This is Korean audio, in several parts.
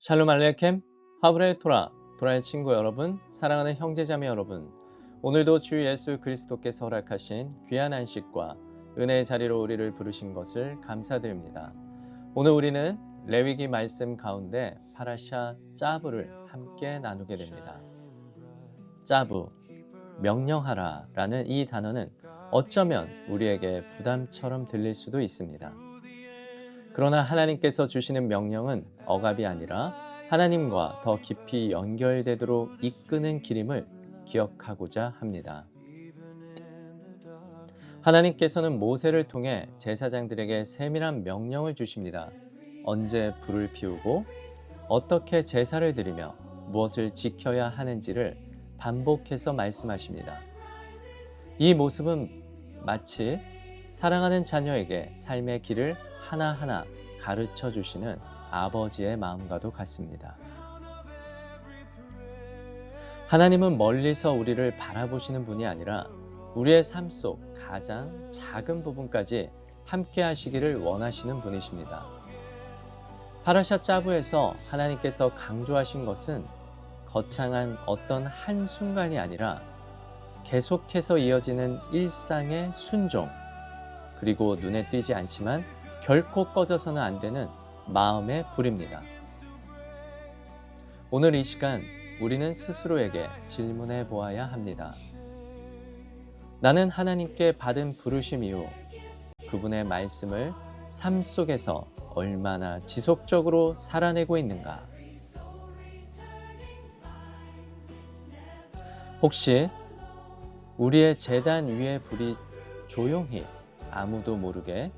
샬롬 알레켐, 하브레 토라, 토라의 친구 여러분, 사랑하는 형제자매 여러분, 오늘도 주 예수 그리스도께서 허락하신 귀한 안식과 은혜의 자리로 우리를 부르신 것을 감사드립니다. 오늘 우리는 레위기 말씀 가운데 파라샤 짜부를 함께 나누게 됩니다. 짜부, 명령하라 라는 이 단어는 어쩌면 우리에게 부담처럼 들릴 수도 있습니다. 그러나 하나님께서 주시는 명령은 억압이 아니라 하나님과 더 깊이 연결되도록 이끄는 길임을 기억하고자 합니다. 하나님께서는 모세를 통해 제사장들에게 세밀한 명령을 주십니다. 언제 불을 피우고 어떻게 제사를 드리며 무엇을 지켜야 하는지를 반복해서 말씀하십니다. 이 모습은 마치 사랑하는 자녀에게 삶의 길을 하나하나 가르쳐 주시는 아버지의 마음과도 같습니다. 하나님은 멀리서 우리를 바라보시는 분이 아니라 우리의 삶 속 가장 작은 부분까지 함께 하시기를 원하시는 분이십니다. 파라샤 짜부에서 하나님께서 강조하신 것은 거창한 어떤 한순간이 아니라 계속해서 이어지는 일상의 순종, 그리고 눈에 띄지 않지만 결코 꺼져서는 안 되는 마음의 불입니다. 오늘 이 시간 우리는 스스로에게 질문해 보아야 합니다. 나는 하나님께 받은 부르심 이후 그분의 말씀을 삶 속에서 얼마나 지속적으로 살아내고 있는가? 혹시 우리의 제단 위의 불이 조용히 아무도 모르게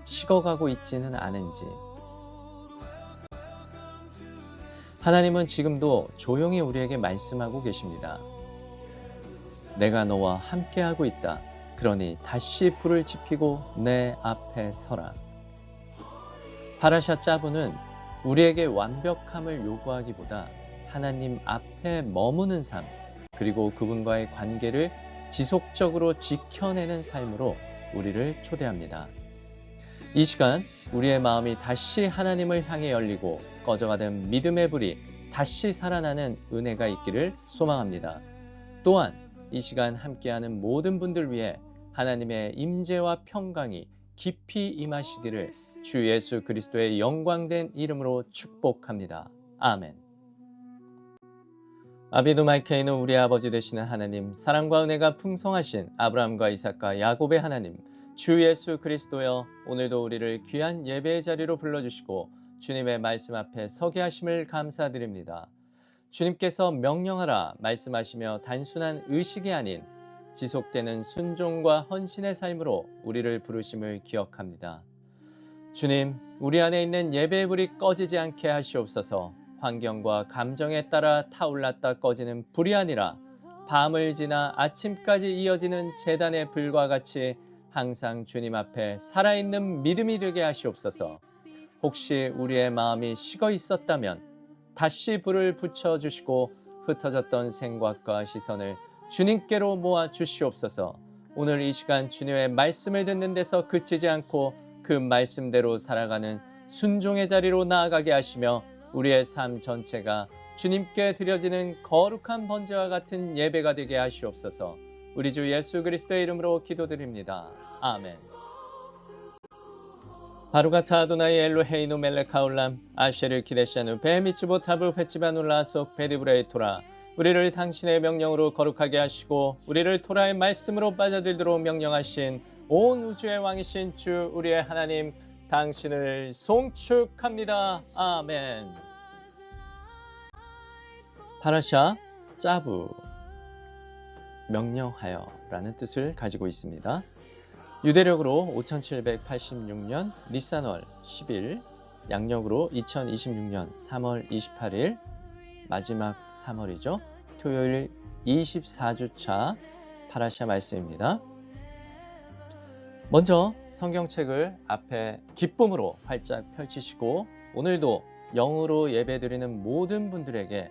식어가고 있지는 않은지, 하나님은 지금도 조용히 우리에게 말씀하고 계십니다. 내가 너와 함께하고 있다. 그러니 다시 불을 지피고 내 앞에 서라. 파라샤 짜부는 우리에게 완벽함을 요구하기보다 하나님 앞에 머무는 삶, 그리고 그분과의 관계를 지속적으로 지켜내는 삶으로 우리를 초대합니다. 이 시간 우리의 마음이 다시 하나님을 향해 열리고 꺼져가던 믿음의 불이 다시 살아나는 은혜가 있기를 소망합니다. 또한 이 시간 함께하는 모든 분들 위해 하나님의 임재와 평강이 깊이 임하시기를 주 예수 그리스도의 영광된 이름으로 축복합니다. 아멘. 아비도 마이케이는 우리 아버지 되시는 하나님, 사랑과 은혜가 풍성하신 아브라함과 이삭과 야곱의 하나님, 주 예수 그리스도여, 오늘도 우리를 귀한 예배의 자리로 불러주시고 주님의 말씀 앞에 서게 하심을 감사드립니다. 주님께서 명령하라 말씀하시며 단순한 의식이 아닌 지속되는 순종과 헌신의 삶으로 우리를 부르심을 기억합니다. 주님, 우리 안에 있는 예배의 불이 꺼지지 않게 하시옵소서. 환경과 감정에 따라 타올랐다 꺼지는 불이 아니라 밤을 지나 아침까지 이어지는 제단의 불과 같이 항상 주님 앞에 살아있는 믿음이 되게 하시옵소서. 혹시 우리의 마음이 식어 있었다면 다시 불을 붙여주시고 흩어졌던 생각과 시선을 주님께로 모아 주시옵소서. 오늘 이 시간 주님의 말씀을 듣는 데서 그치지 않고 그 말씀대로 살아가는 순종의 자리로 나아가게 하시며 우리의 삶 전체가 주님께 드려지는 거룩한 번제와 같은 예배가 되게 하시옵소서. 우리 주 예수 그리스도의 이름으로 기도드립니다. 아멘. 바루가타 아도나이 엘로헤이노 멜레카올람 아쉐르 키데샤누 베미츠보 타브 페치바눌라 속 베디브레이 토라, 우리를 당신의 명령으로 거룩하게 하시고 우리를 토라의 말씀으로 빠져들도록 명령하신 온 우주의 왕이신 주 우리의 하나님, 당신을 송축합니다. 아멘. 파라샤 짜부, 명령하여 라는 뜻을 가지고 있습니다. 유대력으로 5786년 니산월 10일, 양력으로 2026년 3월 28일, 마지막 3월이죠. 토요일 24주차 파라샤 말씀입니다. 먼저 성경책을 앞에 기쁨으로 활짝 펼치시고 오늘도 영으로 예배드리는 모든 분들에게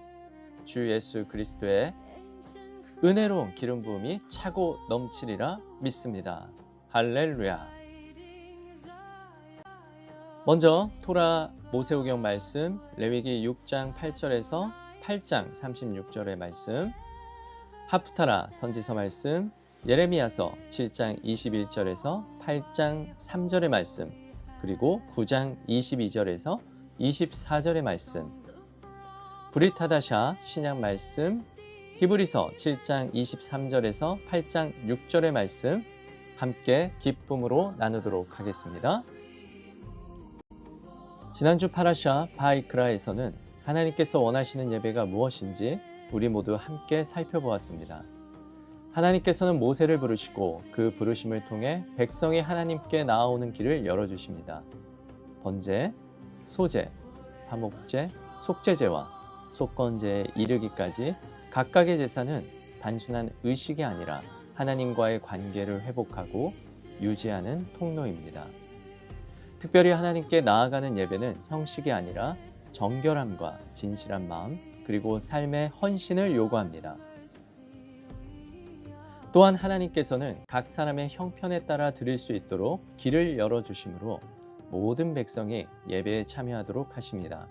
주 예수 그리스도의 은혜로운 기름 부음이 차고 넘치리라 믿습니다. 할렐루야. 먼저 토라 모세오경 말씀 레위기 6장 8절에서 8장 36절의 말씀, 하프타라 선지서 말씀 예레미야서 7장 21절에서 8장 3절의 말씀, 그리고 9장 22절에서 24절의 말씀, 브릿하다샤 신약 말씀 히브리서 7장 23절에서 8장 6절의 말씀 함께 기쁨으로 나누도록 하겠습니다. 지난주 파라샤 바이크라에서는 하나님께서 원하시는 예배가 무엇인지 우리 모두 함께 살펴보았습니다. 하나님께서는 모세를 부르시고 그 부르심을 통해 백성이 하나님께 나아오는 길을 열어주십니다. 번제, 소제, 화목제, 속죄제와 속건제에 이르기까지 각각의 제사는 단순한 의식이 아니라 하나님과의 관계를 회복하고 유지하는 통로입니다. 특별히 하나님께 나아가는 예배는 형식이 아니라 정결함과 진실한 마음 그리고 삶의 헌신을 요구합니다. 또한 하나님께서는 각 사람의 형편에 따라 드릴 수 있도록 길을 열어주시므로 모든 백성이 예배에 참여하도록 하십니다.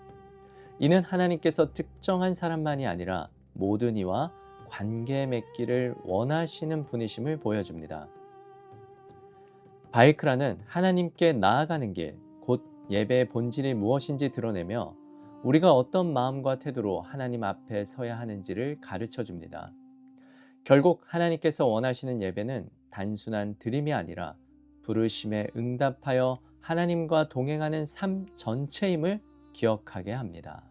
이는 하나님께서 특정한 사람만이 아니라 모든 이와 관계 맺기를 원하시는 분이심을 보여줍니다. 바이크라는 하나님께 나아가는 길, 곧 예배의 본질이 무엇인지 드러내며 우리가 어떤 마음과 태도로 하나님 앞에 서야 하는지를 가르쳐 줍니다. 결국 하나님께서 원하시는 예배는 단순한 드림이 아니라 부르심에 응답하여 하나님과 동행하는 삶 전체임을 기억하게 합니다.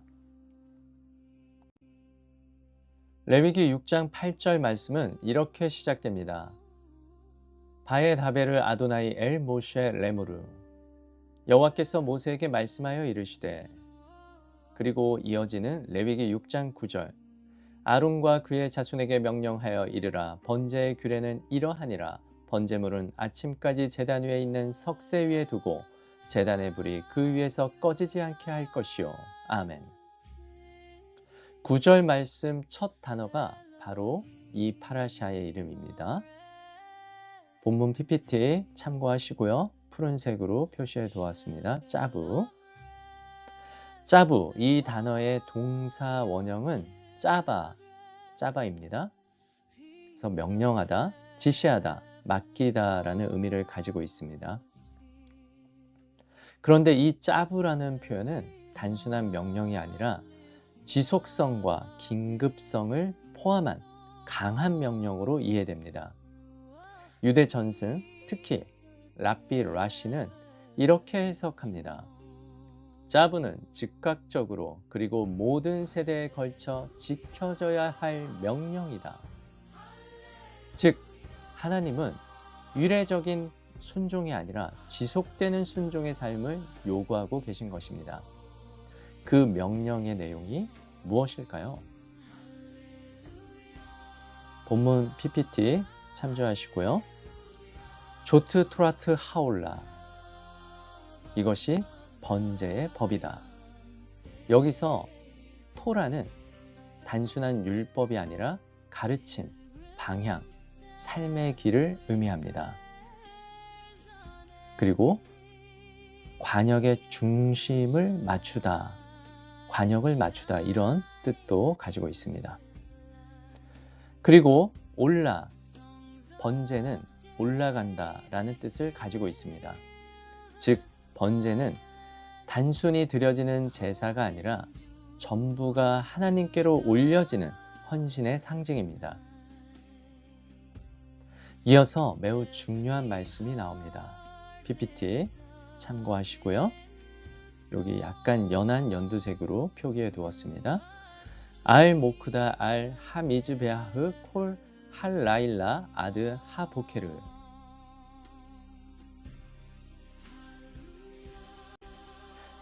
레위기 6장 8절 말씀은 이렇게 시작됩니다. 바에 다베를 아도나이 엘 모셰 레무르 여호와께서 모세에게 말씀하여 이르시되, 그리고 이어지는 레위기 6장 9절 아론과 그의 자손에게 명령하여 이르라. 번제의 규례는 이러하니라. 번제물은 아침까지 제단 위에 있는 석쇠 위에 두고 제단의 불이 그 위에서 꺼지지 않게 할 것이요. 아멘. 9절 말씀 첫 단어가 바로 이 파라샤의 이름입니다. 본문 PPT 참고하시고요. 푸른색으로 표시해 두었습니다. 짜부. 짜부, 이 단어의 동사 원형은 짜바입니다. 그래서 명령하다, 지시하다, 맡기다라는 의미를 가지고 있습니다. 그런데 이 짜부라는 표현은 단순한 명령이 아니라 지속성과 긴급성을 포함한 강한 명령으로 이해됩니다. 유대 전승, 특히 랍비 라시는 이렇게 해석합니다. 짜부는 즉각적으로 그리고 모든 세대에 걸쳐 지켜져야 할 명령이다. 즉, 하나님은 유례적인 순종이 아니라 지속되는 순종의 삶을 요구하고 계신 것입니다. 그 명령의 내용이 무엇일까요? 본문 PPT 참조하시고요. 조트 토라트 하올라, 이것이 번제의 법이다. 여기서 토라는 단순한 율법이 아니라 가르침, 방향, 삶의 길을 의미합니다. 그리고 관역의 중심을 맞추다, 관역을 맞추다, 이런 뜻도 가지고 있습니다. 그리고 올라, 번제는 올라간다 라는 뜻을 가지고 있습니다. 즉, 번제는 단순히 드려지는 제사가 아니라 전부가 하나님께로 올려지는 헌신의 상징입니다. 이어서 매우 중요한 말씀이 나옵니다. PPT 참고하시고요. 여기 약간 연한 연두색으로 표기해 두었습니다. 알 모크다 알 하미즈베아흐 콜 할라일라 아드 하보케르.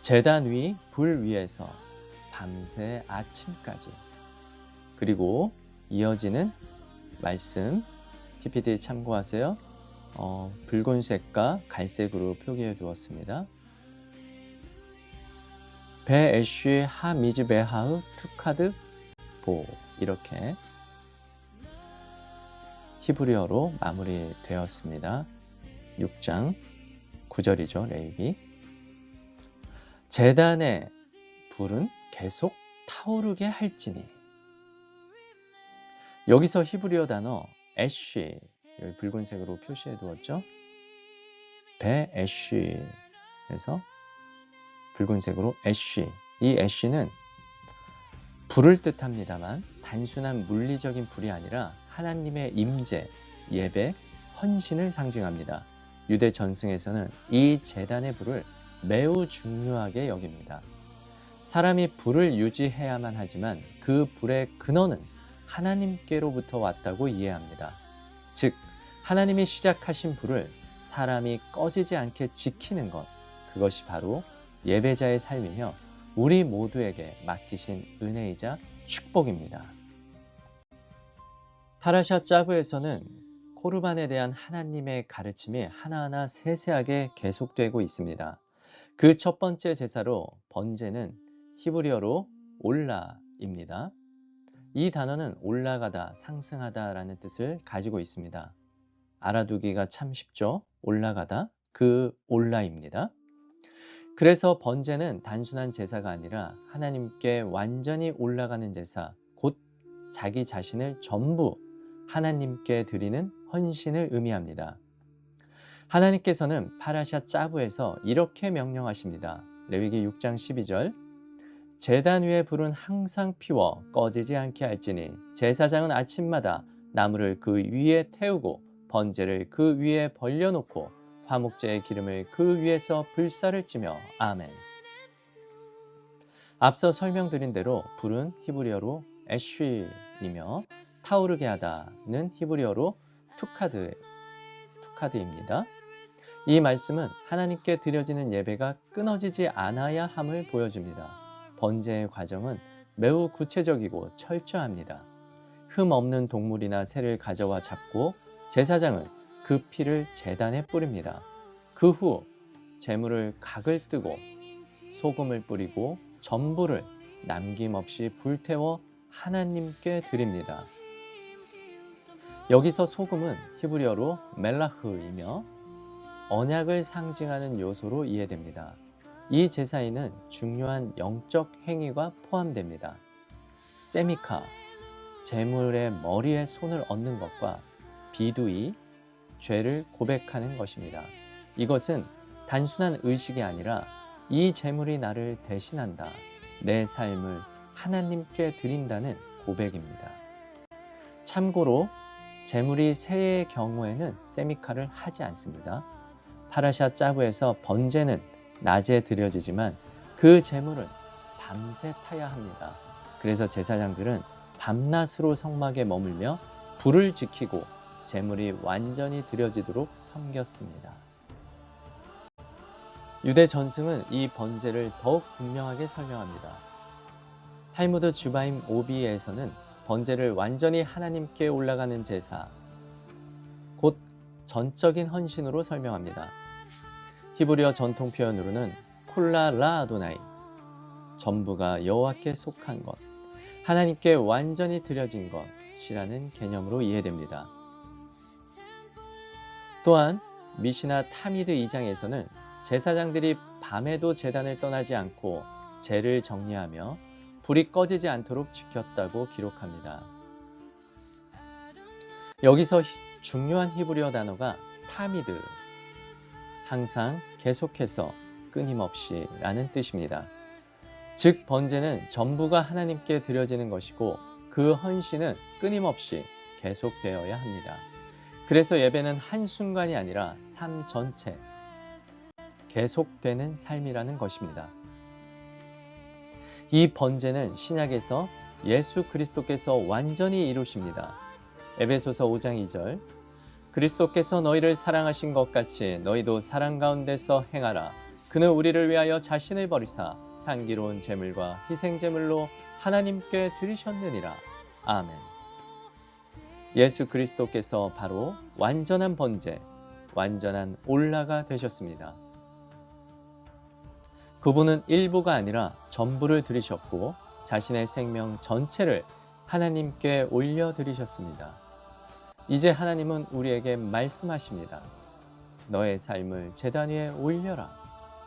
제단 위 불 위에서 밤새 아침까지. 그리고 이어지는 말씀 PPT 참고하세요. 붉은색과 갈색으로 표기해 두었습니다. 베에쉬 하미즈베하흐 투카드 보, 이렇게 히브리어로 마무리되었습니다. 6장 9절이죠. 레위기. 제단의 불은 계속 타오르게 할지니. 여기서 히브리어 단어 애쉬, 여기 붉은색으로 표시해 두었죠. 베애쉬, 그래서 붉은색으로 애쉬. 이 애쉬는 불을 뜻합니다만 단순한 물리적인 불이 아니라 하나님의 임재, 예배, 헌신을 상징합니다. 유대 전승에서는 이 제단의 불을 매우 중요하게 여깁니다. 사람이 불을 유지해야만 하지만 그 불의 근원은 하나님께로부터 왔다고 이해합니다. 즉, 하나님이 시작하신 불을 사람이 꺼지지 않게 지키는 것, 그것이 바로 예배자의 삶이며 우리 모두에게 맡기신 은혜이자 축복입니다. 파라샤 짜브에서는 코르반에 대한 하나님의 가르침이 하나하나 세세하게 계속되고 있습니다. 그 첫 번째 제사로 번제는 히브리어로 올라입니다. 이 단어는 올라가다, 상승하다라는 뜻을 가지고 있습니다. 알아두기가 참 쉽죠? 올라가다, 그 올라입니다. 그래서 번제는 단순한 제사가 아니라 하나님께 완전히 올라가는 제사, 곧 자기 자신을 전부 하나님께 드리는 헌신을 의미합니다. 하나님께서는 파라샤 짜브에서 이렇게 명령하십니다. 레위기 6장 12절, 제단 위에 불은 항상 피워 꺼지지 않게 할지니 제사장은 아침마다 나무를 그 위에 태우고 번제를 그 위에 벌려놓고 화목제의 기름을 그 위에서 불사를 찌며 아멘. 앞서 설명드린 대로 불은 히브리어로 애쉬이며 타오르게 하다는 히브리어로 투카드입니다. 이 말씀은 하나님께 드려지는 예배가 끊어지지 않아야 함을 보여줍니다. 번제의 과정은 매우 구체적이고 철저합니다. 흠 없는 동물이나 새를 가져와 잡고 제사장은 그 피를 제단에 뿌립니다. 그 후 제물을 각을 뜨고 소금을 뿌리고 전부를 남김없이 불태워 하나님께 드립니다. 여기서 소금은 히브리어로 멜라흐이며 언약을 상징하는 요소로 이해됩니다. 이 제사에는 중요한 영적 행위가 포함됩니다. 세미카, 제물의 머리에 손을 얹는 것과 비두이, 죄를 고백하는 것입니다. 이것은 단순한 의식이 아니라 이 제물이 나를 대신한다, 내 삶을 하나님께 드린다는 고백입니다. 참고로 제물이 새의 경우에는 세미카를 하지 않습니다. 파라샤 짜브에서 번제는 낮에 드려지지만 그 제물은 밤새 타야 합니다. 그래서 제사장들은 밤낮으로 성막에 머물며 불을 지키고 제물이 완전히 드려지도록 섬겼습니다. 유대 전승은 이 번제를 더욱 분명하게 설명합니다. 탈무드 주바임 오비에서는 번제를 완전히 하나님께 올라가는 제사, 곧 전적인 헌신으로 설명합니다. 히브리어 전통 표현으로는 쿨라 라 아도나이, 전부가 여호와께 속한 것, 하나님께 완전히 드려진 것이라는 개념으로 이해됩니다. 또한 미시나 타미드 2장에서는 제사장들이 밤에도 제단을 떠나지 않고 제를 정리하며 불이 꺼지지 않도록 지켰다고 기록합니다. 여기서 중요한 히브리어 단어가 타미드, 항상, 계속해서, 끊임없이 라는 뜻입니다. 즉 번제는 전부가 하나님께 드려지는 것이고 그 헌신은 끊임없이 계속되어야 합니다. 그래서 예배는 한순간이 아니라 삶 전체, 계속되는 삶이라는 것입니다. 이 번제는 신약에서 예수 그리스도께서 완전히 이루십니다. 에베소서 5장 2절, 그리스도께서 너희를 사랑하신 것 같이 너희도 사랑 가운데서 행하라. 그는 우리를 위하여 자신을 버리사 향기로운 제물과 희생제물로 하나님께 드리셨느니라. 아멘. 예수 그리스도께서 바로 완전한 번제, 완전한 올라가 되셨습니다. 그분은 일부가 아니라 전부를 드리셨고 자신의 생명 전체를 하나님께 올려드리셨습니다. 이제 하나님은 우리에게 말씀하십니다. 너의 삶을 제단 위에 올려라.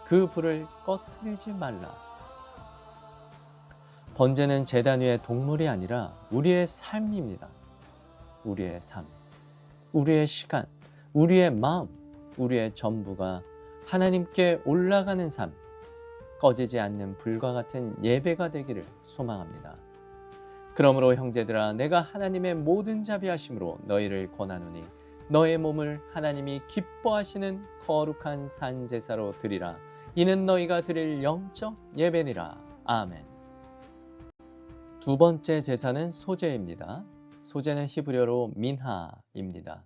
그 불을 꺼트리지 말라. 번제는 제단 위의 동물이 아니라 우리의 삶입니다. 우리의 삶, 우리의 시간, 우리의 마음, 우리의 전부가 하나님께 올라가는 삶, 꺼지지 않는 불과 같은 예배가 되기를 소망합니다. 그러므로 형제들아, 내가 하나님의 모든 자비하심으로 너희를 권하노니 너의 몸을 하나님이 기뻐하시는 거룩한 산제사로 드리라. 이는 너희가 드릴 영적 예배니라. 아멘. 두 번째 제사는 소제입니다. 소제는 히브리어로 민하입니다.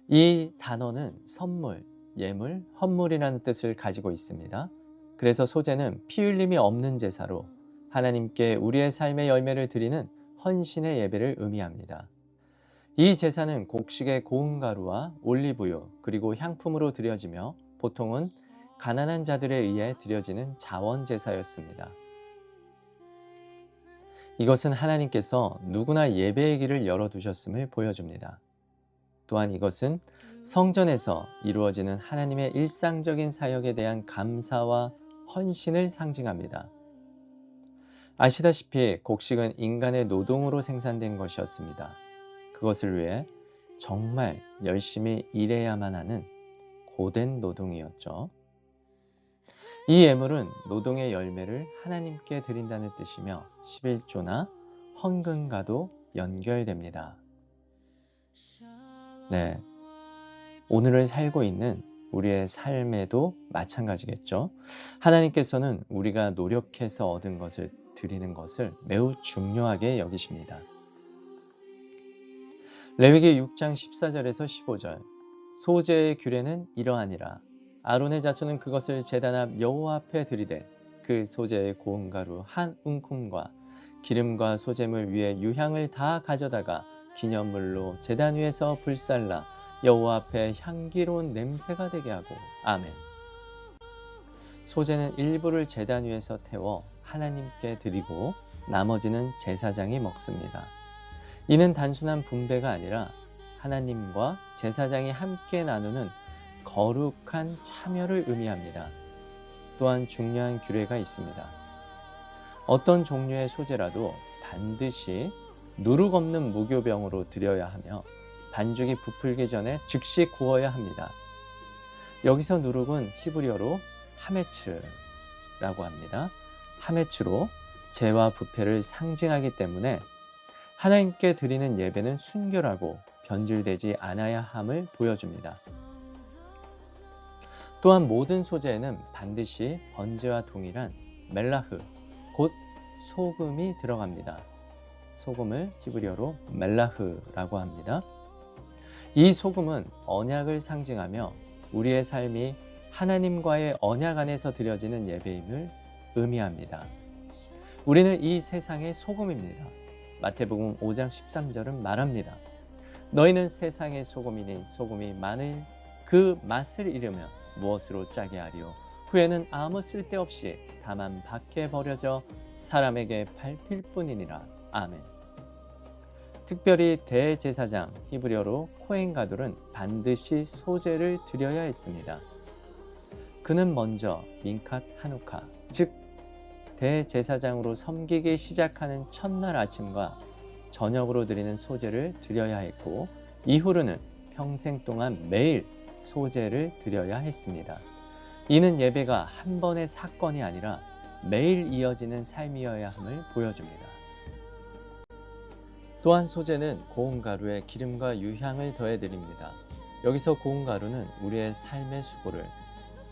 이 단어는 선물, 예물, 헌물이라는 뜻을 가지고 있습니다. 그래서 소제는 피 흘림이 없는 제사로 하나님께 우리의 삶의 열매를 드리는 헌신의 예배를 의미합니다. 이 제사는 곡식의 고운 가루와 올리브유 그리고 향품으로 드려지며 보통은 가난한 자들에 의해 드려지는 자원 제사였습니다. 이것은 하나님께서 누구나 예배의 길을 열어두셨음을 보여줍니다. 또한 이것은 성전에서 이루어지는 하나님의 일상적인 사역에 대한 감사와 헌신을 상징합니다. 아시다시피 곡식은 인간의 노동으로 생산된 것이었습니다. 그것을 위해 정말 열심히 일해야만 하는 고된 노동이었죠. 이 예물은 노동의 열매를 하나님께 드린다는 뜻이며 11조나 헌금과도 연결됩니다. 네, 오늘을 살고 있는 우리의 삶에도 마찬가지겠죠. 하나님께서는 우리가 노력해서 얻은 것을 드리는 것을 매우 중요하게 여기십니다. 레위기 6장 14절에서 15절 소제의 규례는 이러하니라. 아론의 자손은 그것을 제단 앞 여호와 앞에 드리되 그 소제의 고운 가루 한 움큼과 기름과 소제물 위에 유향을 다 가져다가 기념물로 제단 위에서 불살라 여호와 앞에 향기로운 냄새가 되게 하고. 아멘. 소제는 일부를 제단 위에서 태워 하나님께 드리고 나머지는 제사장이 먹습니다. 이는 단순한 분배가 아니라 하나님과 제사장이 함께 나누는 거룩한 참여를 의미합니다. 또한 중요한 규례가 있습니다. 어떤 종류의 소제라도 반드시 누룩 없는 무교병으로 드려야 하며 반죽이 부풀기 전에 즉시 구워야 합니다. 여기서 누룩은 히브리어로 하메츠라고 합니다. 하메츠로 죄와 부패를 상징하기 때문에 하나님께 드리는 예배는 순결하고 변질되지 않아야 함을 보여줍니다. 또한 모든 소제에는 반드시 번제와 동일한 멜라흐, 곧 소금이 들어갑니다. 소금을 히브리어로 멜라흐라고 합니다. 이 소금은 언약을 상징하며 우리의 삶이 하나님과의 언약 안에서 드려지는 예배임을 의미합니다. 우리는 이 세상의 소금입니다. 마태복음 5장 13절은 말합니다. 너희는 세상의 소금이니 소금이 만일 그 맛을 잃으면 무엇으로 짜게 하리요? 후에는 아무 쓸데없이 다만 밖에 버려져 사람에게 밟힐 뿐이니라. 아멘. 특별히 대제사장 히브리어로 코헨 가돌은 반드시 소제를 드려야 했습니다. 그는 먼저 민캇 하누카, 즉 대제사장으로 섬기기 시작하는 첫날 아침과 저녁으로 드리는 소제를 드려야 했고 이후로는 평생 동안 매일 소제를 드려야 했습니다. 이는 예배가 한 번의 사건이 아니라 매일 이어지는 삶이어야 함을 보여줍니다. 또한 소제는 고운 가루에 기름과 유향을 더해드립니다. 여기서 고운 가루는 우리의 삶의 수고를,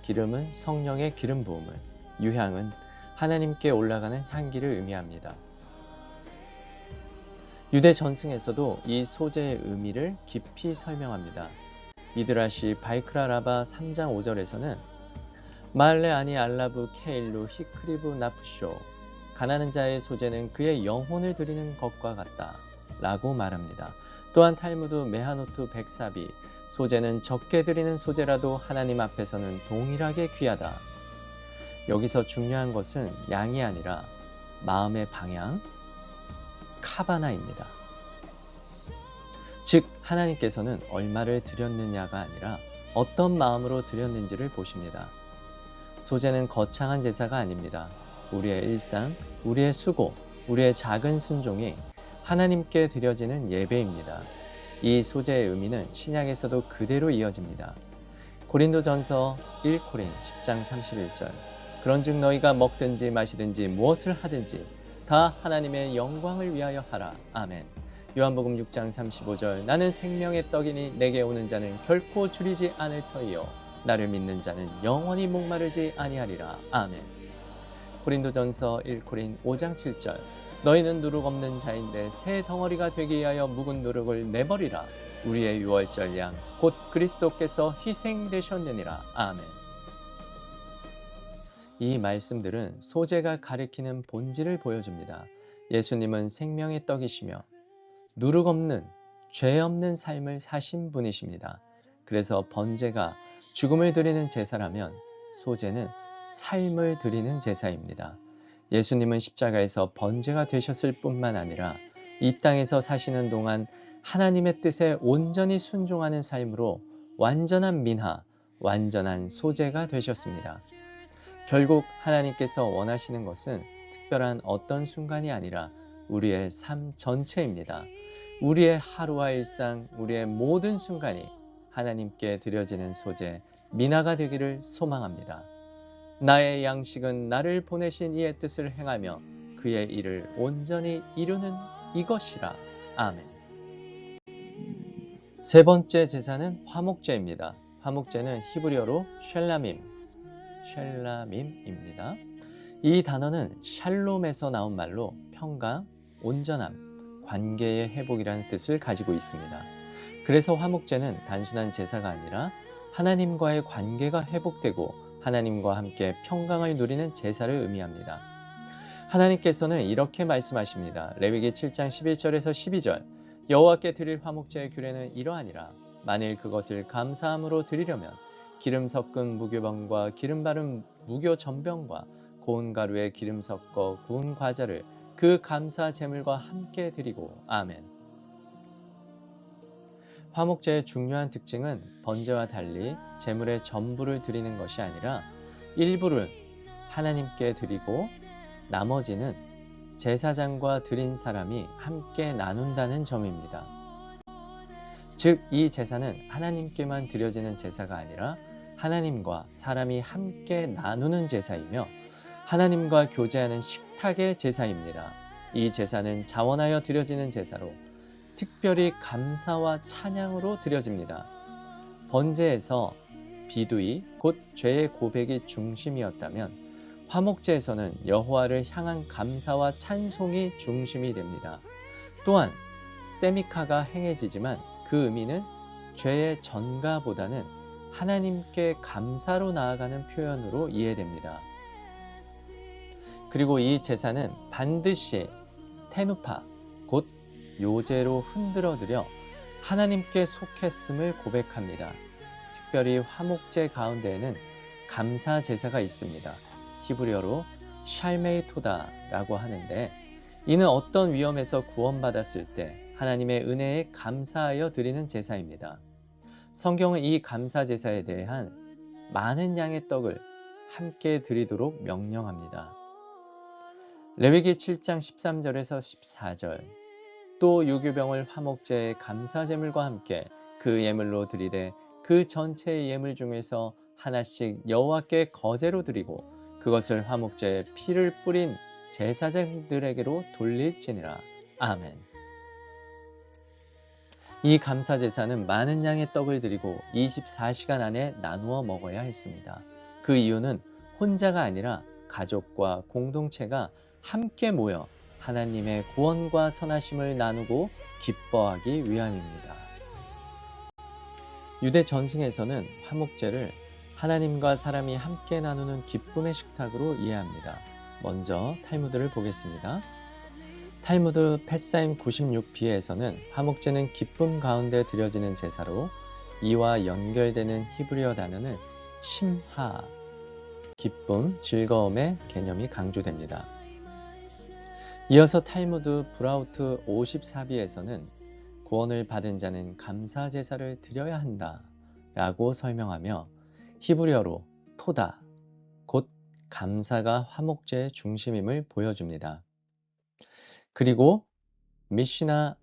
기름은 성령의 기름 부음을, 유향은 하나님께 올라가는 향기를 의미합니다. 유대 전승에서도 이 소제의 의미를 깊이 설명합니다. 미드라시 바이크라 라바 3장 5절에서는 말레 아니 알라브 케일루 히크리브 나프쇼 가난한 자의 소제는 그의 영혼을 드리는 것과 같다 라고 말합니다. 또한 탈무드 메하노트 백사비 소제는 적게 드리는 소제라도 하나님 앞에서는 동일하게 귀하다. 여기서 중요한 것은 양이 아니라 마음의 방향, 카바나입니다. 즉 하나님께서는 얼마를 드렸느냐가 아니라 어떤 마음으로 드렸는지를 보십니다. 소제는 거창한 제사가 아닙니다. 우리의 일상, 우리의 수고, 우리의 작은 순종이 하나님께 드려지는 예배입니다. 이 소제의 의미는 신약에서도 그대로 이어집니다. 고린도전서 1코린 10장 31절 그런즉 너희가 먹든지 마시든지 무엇을 하든지 다 하나님의 영광을 위하여 하라. 아멘. 요한복음 6장 35절 나는 생명의 떡이니 내게 오는 자는 결코 줄이지 않을 터이요 나를 믿는 자는 영원히 목마르지 아니하리라. 아멘. 고린도전서 1코린 5장 7절 너희는 누룩 없는 자인데 새 덩어리가 되기 위하여 묵은 누룩을 내버리라. 우리의 유월절 양 곧 그리스도께서 희생되셨느니라. 아멘. 이 말씀들은 소제가 가리키는 본질을 보여줍니다. 예수님은 생명의 떡이시며 누룩 없는 죄 없는 삶을 사신 분이십니다. 그래서 번제가 죽음을 드리는 제사라면 소제는 삶을 드리는 제사입니다. 예수님은 십자가에서 번제가 되셨을 뿐만 아니라 이 땅에서 사시는 동안 하나님의 뜻에 온전히 순종하는 삶으로 완전한 민하, 완전한 소제가 되셨습니다. 결국 하나님께서 원하시는 것은 특별한 어떤 순간이 아니라 우리의 삶 전체입니다. 우리의 하루와 일상, 우리의 모든 순간이 하나님께 드려지는 소제, 민하가 되기를 소망합니다. 나의 양식은 나를 보내신 이의 뜻을 행하며 그의 일을 온전히 이루는 이것이라. 아멘. 세 번째 제사는 화목제입니다. 화목제는 히브리어로 쉘라밈입니다. 이 단어는 샬롬에서 나온 말로 평강, 온전함, 관계의 회복이라는 뜻을 가지고 있습니다. 그래서 화목제는 단순한 제사가 아니라 하나님과의 관계가 회복되고 하나님과 함께 평강을 누리는 제사를 의미합니다. 하나님께서는 이렇게 말씀하십니다. 레위기 7장 11절에서 12절 여호와께 드릴 화목제의 규례는 이러하니라. 만일 그것을 감사함으로 드리려면 기름 섞은 무교병과 기름 바른 무교 전병과 고운 가루에 기름 섞어 구운 과자를 그 감사 제물과 함께 드리고. 아멘. 화목제의 중요한 특징은 번제와 달리 제물의 전부를 드리는 것이 아니라 일부를 하나님께 드리고 나머지는 제사장과 드린 사람이 함께 나눈다는 점입니다. 즉, 이 제사는 하나님께만 드려지는 제사가 아니라 하나님과 사람이 함께 나누는 제사이며 하나님과 교제하는 식탁의 제사입니다. 이 제사는 자원하여 드려지는 제사로 특별히 감사와 찬양으로 드려집니다. 번제에서 비두이 곧 죄의 고백이 중심이었다면 화목제에서는 여호와를 향한 감사와 찬송이 중심이 됩니다. 또한 세미카가 행해지지만 그 의미는 죄의 전가보다는 하나님께 감사로 나아가는 표현으로 이해됩니다. 그리고 이 제사는 반드시 테누파 곧 요제로 흔들어드려 하나님께 속했음을 고백합니다. 특별히 화목제 가운데에는 감사 제사가 있습니다. 히브리어로 샬메이 토다라고 하는데 이는 어떤 위험에서 구원받았을 때 하나님의 은혜에 감사하여 드리는 제사입니다. 성경은 이 감사 제사에 대한 많은 양의 떡을 함께 드리도록 명령합니다. 레위기 7장 13절에서 14절 또 유교병을 화목제의 감사 제물과 함께 그 예물로 드리되 그 전체의 예물 중에서 하나씩 여호와께 거제로 드리고 그것을 화목제에 피를 뿌린 제사장들에게로 돌릴지니라. 아멘. 이 감사 제사는 많은 양의 떡을 드리고 24시간 안에 나누어 먹어야 했습니다. 그 이유는 혼자가 아니라 가족과 공동체가 함께 모여 하나님의 구원과 선하심을 나누고 기뻐하기 위함입니다. 유대 전승에서는 화목제를 하나님과 사람이 함께 나누는 기쁨의 식탁으로 이해합니다. 먼저 탈무드를 보겠습니다. 탈무드 패사임 96b에서는 화목제는 기쁨 가운데 드려지는 제사로 이와 연결되는 히브리어 단어는 심하, 기쁨, 즐거움의 개념이 강조됩니다. 이어서 탈무드 브라우트 54b에서는 구원을 받은 자는 감사 제사를 드려야 한다 라고 설명하며 히브리어로 토다, 곧 감사가 화목제의 중심임을 보여줍니다. 그리고 미시나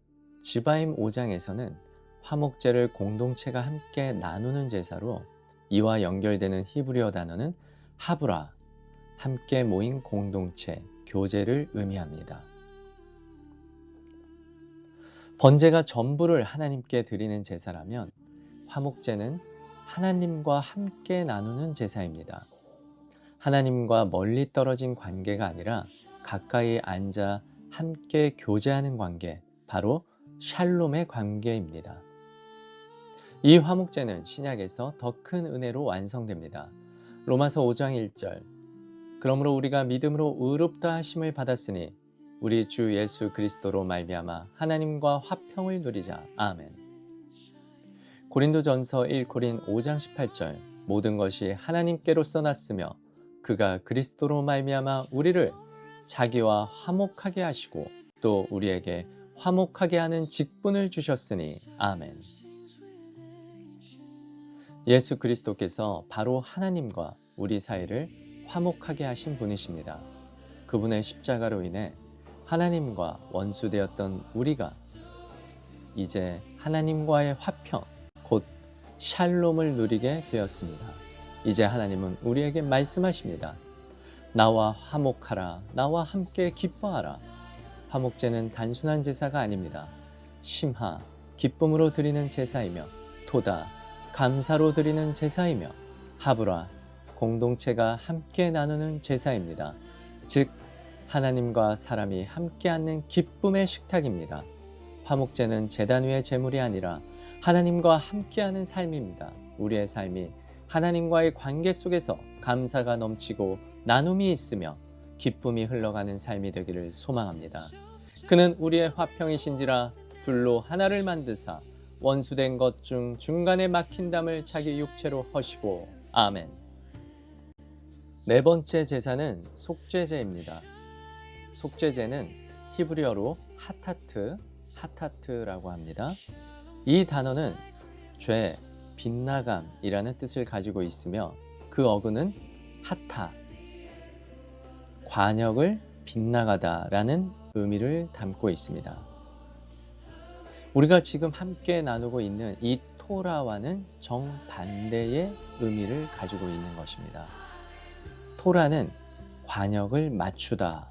지바임 5장에서는 화목제를 공동체가 함께 나누는 제사로 이와 연결되는 히브리어 단어는 하브라, 함께 모인 공동체, 교제를 의미합니다. 번제가 전부를 하나님께 드리는 제사라면 화목제는 하나님과 함께 나누는 제사입니다. 하나님과 멀리 떨어진 관계가 아니라 가까이 앉아 함께 교제하는 관계, 바로 샬롬의 관계입니다. 이 화목제는 신약에서 더 큰 은혜로 완성됩니다. 로마서 5장 1절. 그러므로 우리가 믿음으로 의롭다 하심을 받았으니 우리 주 예수 그리스도로 말미암아 하나님과 화평을 누리자. 아멘. 고린도전서 1코린 5장 18절. 모든 것이 하나님께로서 났으며 그가 그리스도로 말미암아 우리를 자기와 화목하게 하시고 또 우리에게 화목하게 하는 직분을 주셨으니. 아멘. 예수 그리스도께서 바로 하나님과 우리 사이를 화목하게 하신 분이십니다. 그분의 십자가로 인해 하나님과 원수되었던 우리가 이제 하나님과의 화평, 곧 샬롬을 누리게 되었습니다. 이제 하나님은 우리에게 말씀하십니다. 나와 화목하라, 나와 함께 기뻐하라. 화목제는 단순한 제사가 아닙니다. 심하, 기쁨으로 드리는 제사이며 토다, 감사로 드리는 제사이며 하브라, 공동체가 함께 나누는 제사입니다. 즉 하나님과 사람이 함께 앉는 기쁨의 식탁입니다. 화목제는 제단 위의 제물이 아니라 하나님과 함께하는 삶입니다. 우리의 삶이 하나님과의 관계 속에서 감사가 넘치고 나눔이 있으며 기쁨이 흘러가는 삶이 되기를 소망합니다. 그는 우리의 화평이신지라 둘로 하나를 만드사 원수된 것 중 중간에 막힌 담을 자기 육체로 허시고. 아멘. 네 번째 제사는 속죄제입니다. 속죄제는 히브리어로 하타트라고 합니다. 이 단어는 죄, 빗나감이라는 뜻을 가지고 있으며 그 어근은 하타, 관역을 빗나가다라는 의미를 담고 있습니다. 우리가 지금 함께 나누고 있는 이 토라와는 정반대의 의미를 가지고 있는 것입니다. 토라는 관역을 맞추다,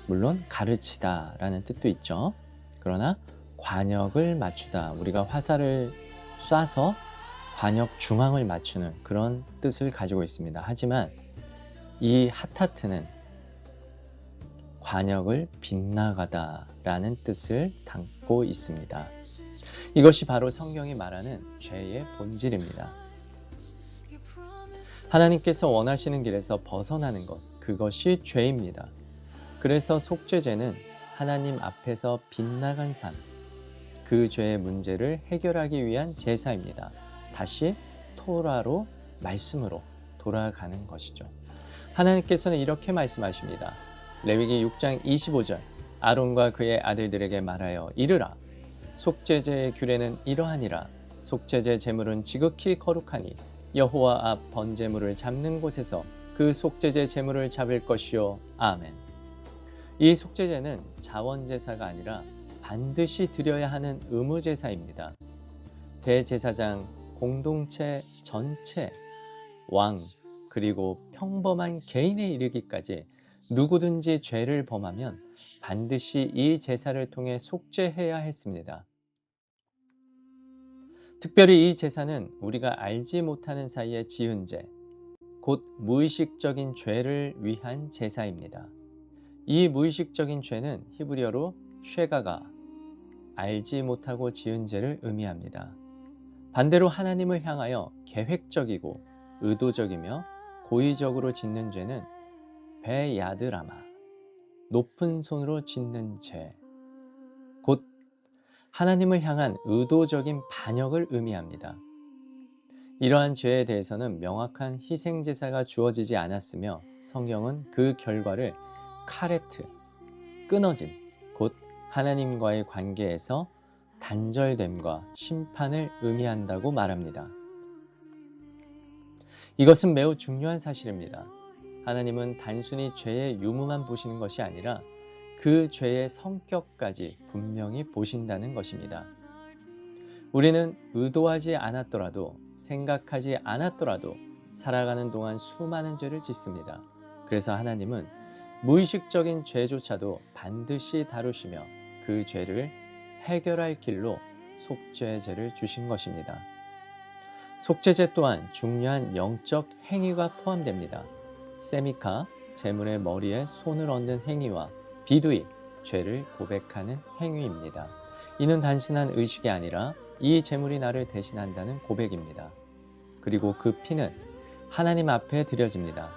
물론 가르치다 라는 뜻도 있죠. 그러나 관역을 맞추다, 우리가 화살을 쏴서 관역 중앙을 맞추는 그런 뜻을 가지고 있습니다. 하지만 이 하타트는 관역을 빗나가다 라는 뜻을 담고 있습니다. 이것이 바로 성경이 말하는 죄의 본질입니다. 하나님께서 원하시는 길에서 벗어나는 것, 그것이 죄입니다. 그래서 속죄제는 하나님 앞에서 빗나간 삶, 그 죄의 문제를 해결하기 위한 제사입니다. 다시 토라로, 말씀으로 돌아가는 것이죠. 하나님께서는 이렇게 말씀하십니다. 레위기 6장 25절. 아론과 그의 아들들에게 말하여 이르라. 속죄제의 규례는 이러하니라. 속죄제 제물은 지극히 거룩하니 여호와 앞 번제물을 잡는 곳에서 그 속죄제 제물을 잡을 것이요. 아멘. 이 속죄제는 자원제사가 아니라 반드시 드려야 하는 의무제사입니다. 대제사장, 공동체 전체, 왕, 그리고 평범한 개인에 이르기까지 누구든지 죄를 범하면 반드시 이 제사를 통해 속죄해야 했습니다. 특별히 이 제사는 우리가 알지 못하는 사이에 지은 죄, 곧 무의식적인 죄를 위한 제사입니다. 이 무의식적인 죄는 히브리어로 쉐가가, 알지 못하고 지은 죄를 의미합니다. 반대로 하나님을 향하여 계획적이고 의도적이며 고의적으로 짓는 죄는 베야드라마, 높은 손으로 짓는 죄, 곧 하나님을 향한 의도적인 반역을 의미합니다. 이러한 죄에 대해서는 명확한 희생제사가 주어지지 않았으며 성경은 그 결과를 카레트, 끊어짐, 곧 하나님과의 관계에서 단절됨과 심판을 의미한다고 말합니다. 이것은 매우 중요한 사실입니다. 하나님은 단순히 죄의 유무만 보시는 것이 아니라 그 죄의 성격까지 분명히 보신다는 것입니다. 우리는 의도하지 않았더라도, 생각하지 않았더라도 살아가는 동안 수많은 죄를 짓습니다. 그래서 하나님은 무의식적인 죄조차도 반드시 다루시며 그 죄를 해결할 길로 속죄제를 주신 것입니다. 속죄제 또한 중요한 영적 행위가 포함됩니다. 세미카, 제물의 머리에 손을 얹는 행위와 비두입, 죄를 고백하는 행위입니다. 이는 단순한 의식이 아니라 이 제물이 나를 대신한다는 고백입니다. 그리고 그 피는 하나님 앞에 드려집니다.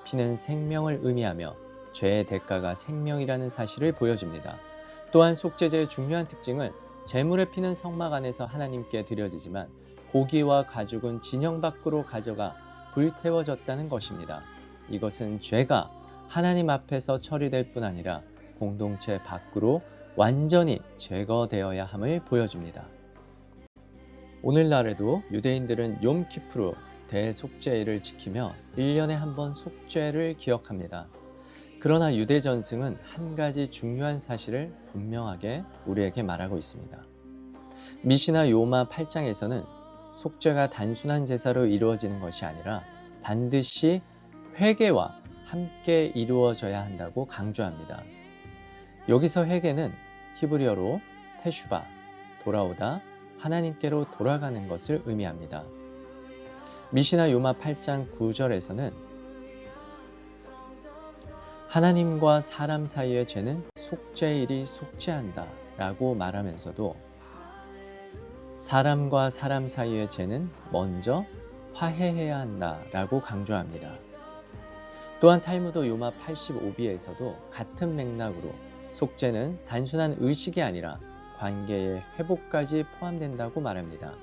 피는 생명을 의미하며 죄의 대가가 생명이라는 사실을 보여줍니다. 또한 속죄제의 중요한 특징은 제물의 피는 성막 안에서 하나님께 드려지지만 고기와 가죽은 진영 밖으로 가져가 불태워졌다는 것입니다. 이것은 죄가 하나님 앞에서 처리될 뿐 아니라 공동체 밖으로 완전히 제거되어야 함을 보여줍니다. 오늘날에도 유대인들은 욤키푸르 대속죄일을 지키며 1년에 한 번 속죄를 기억합니다. 그러나 유대 전승은 한 가지 중요한 사실을 분명하게 우리에게 말하고 있습니다. 미시나 요마 8장에서는 속죄가 단순한 제사로 이루어지는 것이 아니라 반드시 회개와 함께 이루어져야 한다고 강조합니다. 여기서 회개는 히브리어로 테슈바, 돌아오다, 하나님께로 돌아가는 것을 의미합니다. 미시나 요마 8장 9절에서는 하나님과 사람 사이의 죄는 속죄일이 속죄한다 라고 말하면서도 사람과 사람 사이의 죄는 먼저 화해해야 한다 라고 강조합니다. 또한 탈무드 요마 85비에서도 같은 맥락으로 속죄는 단순한 의식이 아니라 관계의 회복까지 포함된다고 말합니다.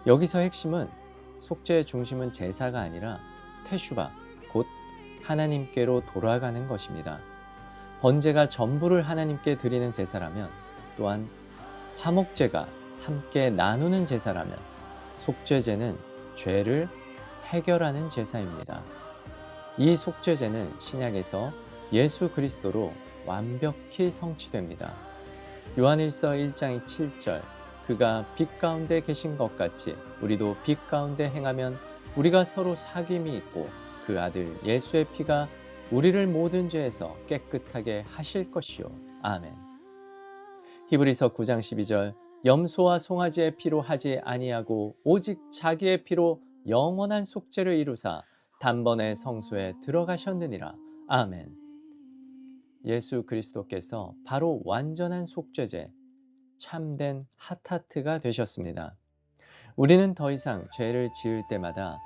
여기서 핵심은 속죄의 중심은 제사가 아니라 테슈바, 곧 하나님께로 돌아가는 것입니다. 번제가 전부를 하나님께 드리는 제사라면, 또한 화목제가 함께 나누는 제사라면 속죄제는 죄를 해결하는 제사입니다. 이 속죄제는 신약에서 예수 그리스도로 완벽히 성취됩니다. 요한일서 1장 7절, 그가 빛 가운데 계신 것 같이 우리도 빛 가운데 행하면 우리가 서로 사귐이 있고 그 아들 예수의 피가 우리를 모든 죄에서 깨끗하게 하실 것이요. 아멘. 히브리서 9장 12절, 염소와 송아지의 피로 하지 아니하고 오직 자기의 피로 영원한 속죄를 이루사 단번에 성소에 들어가셨느니라. 아멘. 예수 그리스도께서 바로 완전한 속죄제, 참된 핫하트가 되셨습니다. 우리는 더 이상 죄를 지을 때마다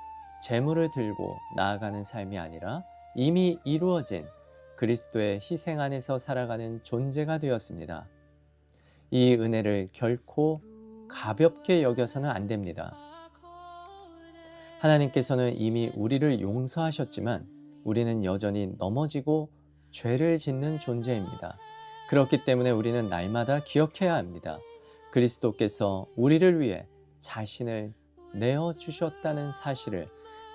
제물을 들고 나아가는 삶이 아니라 이미 이루어진 그리스도의 희생 안에서 살아가는 존재가 되었습니다. 이 은혜를 결코 가볍게 여겨서는 안 됩니다. 하나님께서는 이미 우리를 용서하셨지만 우리는 여전히 넘어지고 죄를 짓는 존재입니다. 그렇기 때문에 우리는 날마다 기억해야 합니다. 그리스도께서 우리를 위해 자신을 내어주셨다는 사실을,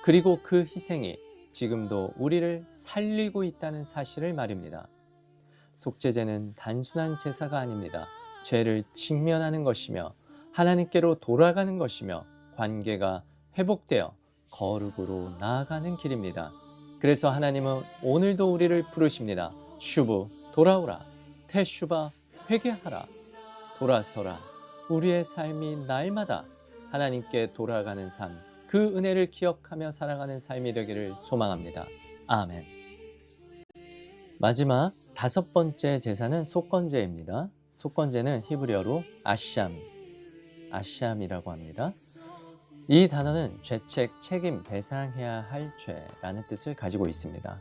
그리고 그 희생이 지금도 우리를 살리고 있다는 사실을 말입니다. 속죄제는 단순한 제사가 아닙니다. 죄를 직면하는 것이며 하나님께로 돌아가는 것이며 관계가 회복되어 거룩으로 나아가는 길입니다. 그래서 하나님은 오늘도 우리를 부르십니다. 슈브, 돌아오라. 테슈바, 회개하라. 돌아서라. 우리의 삶이 날마다 하나님께 돌아가는 삶, 그 은혜를 기억하며 살아가는 삶이 되기를 소망합니다. 아멘. 마지막 5번째 제사는 속건제입니다. 속건제는 히브리어로 아샴이라고 합니다. 이 단어는 죄책, 책임, 배상해야 할 죄라는 뜻을 가지고 있습니다.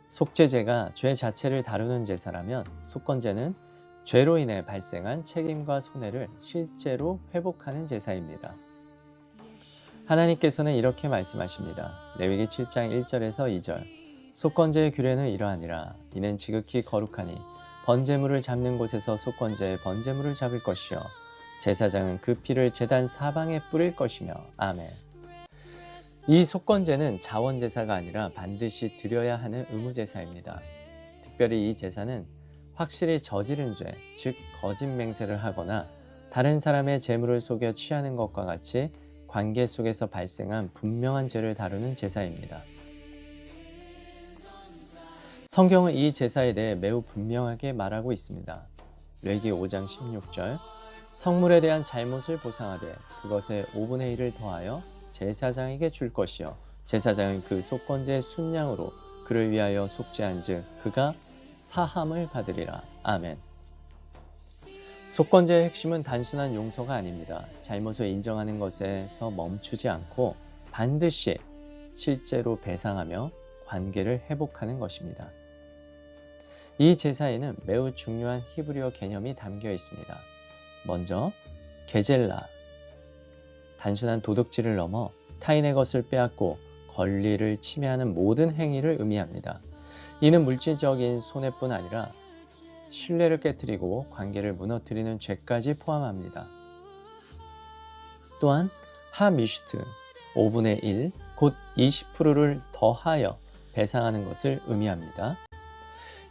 속죄제가 죄 자체를 다루는 제사라면 속건제는 죄로 인해 발생한 책임과 손해를 실제로 회복하는 제사입니다. 하나님께서는 이렇게 말씀하십니다. 레위기 7장 1절에서 2절, 속건제의 규례는 이러하니라. 이는 지극히 거룩하니 번제물을 잡는 곳에서 속건제의 번제물을 잡을 것이요 제사장은 그 피를 제단 사방에 뿌릴 것이며. 아멘. 이 속건제는 자원제사가 아니라 반드시 드려야 하는 의무제사입니다. 특별히 이 제사는 확실히 저지른 죄, 즉 거짓 맹세를 하거나 다른 사람의 재물을 속여 취하는 것과 같이 관계 속에서 발생한 분명한 죄를 다루는 제사입니다. 성경은 이 제사에 대해 매우 분명하게 말하고 있습니다. 레위기 5장 16절, 성물에 대한 잘못을 보상하되 그것의 5분의 1을 더하여 제사장에게 줄 것이요 제사장은 그 속건제의 순양으로 그를 위하여 속죄한즉 그가 사함을 받으리라. 아멘. 속건제의 핵심은 단순한 용서가 아닙니다. 잘못을 인정하는 것에서 멈추지 않고 반드시 실제로 배상하며 관계를 회복하는 것입니다. 이 제사에는 매우 중요한 히브리어 개념이 담겨 있습니다. 먼저 게젤라, 단순한 도둑질을 넘어 타인의 것을 빼앗고 권리를 침해하는 모든 행위를 의미합니다. 이는 물질적인 손해뿐 아니라 신뢰를 깨트리고 관계를 무너뜨리는 죄까지 포함합니다. 또한 하미슈트, 5분의 1, 곧 20%를 더하여 배상하는 것을 의미합니다.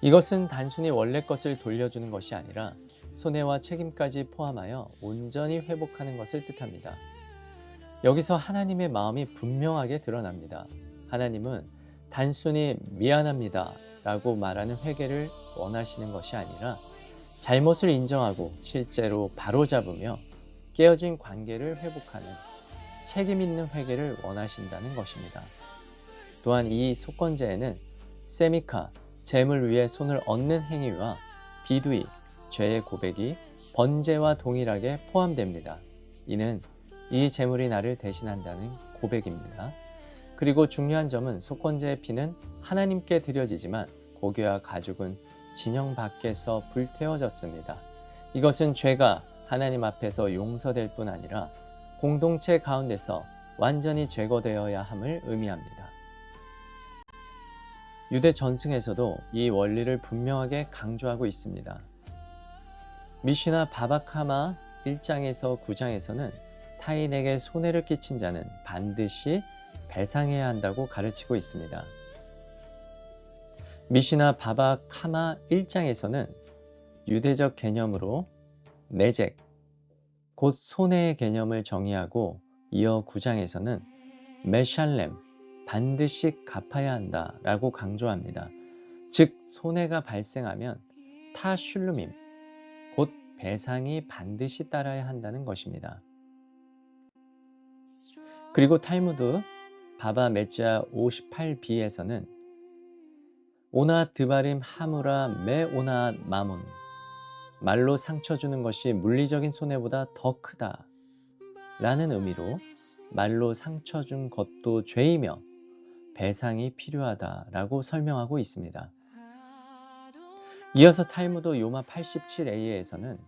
이것은 단순히 원래 것을 돌려주는 것이 아니라 손해와 책임까지 포함하여 온전히 회복하는 것을 뜻합니다. 여기서 하나님의 마음이 분명하게 드러납니다. 하나님은 단순히 미안합니다 라고 말하는 회개를 원하시는 것이 아니라 잘못을 인정하고 실제로 바로잡으며 깨어진 관계를 회복하는 책임 있는 회개를 원하신다는 것입니다. 또한 이 속건제에는 세미카, 재물 위에 손을 얹는 행위와 비두이, 죄의 고백이 번제와 동일하게 포함됩니다. 이는 이 재물이 나를 대신한다는 고백입니다. 그리고 중요한 점은 속건제의 피는 하나님께 드려지지만 고기와 가죽은 진영 밖에서 불태워졌습니다. 이것은 죄가 하나님 앞에서 용서될 뿐 아니라 공동체 가운데서 완전히 제거되어야 함을 의미합니다. 유대 전승에서도 이 원리를 분명하게 강조하고 있습니다. 미시나 바바카마 1장에서 9장에서는 타인에게 손해를 끼친 자는 반드시 배상해야 한다고 가르치고 있습니다. 미시나 바바카마 1장에서는 유대적 개념으로 내잭, 곧 손해의 개념을 정의하고 이어 9장에서는 메샬렘, 반드시 갚아야 한다라고 강조합니다. 즉 손해가 발생하면 타슐루밈, 곧 배상이 반드시 따라야 한다는 것입니다. 그리고 탈무드 바바 메자 58b에서는 오나 드바림 하무라 메 오나 마문, 말로 상처 주는 것이 물리적인 손해보다 더 크다 라는 의미로 말로 상처 준 것도 죄이며 배상이 필요하다라고 설명하고 있습니다. 이어서 탈무드 요마 87a에서는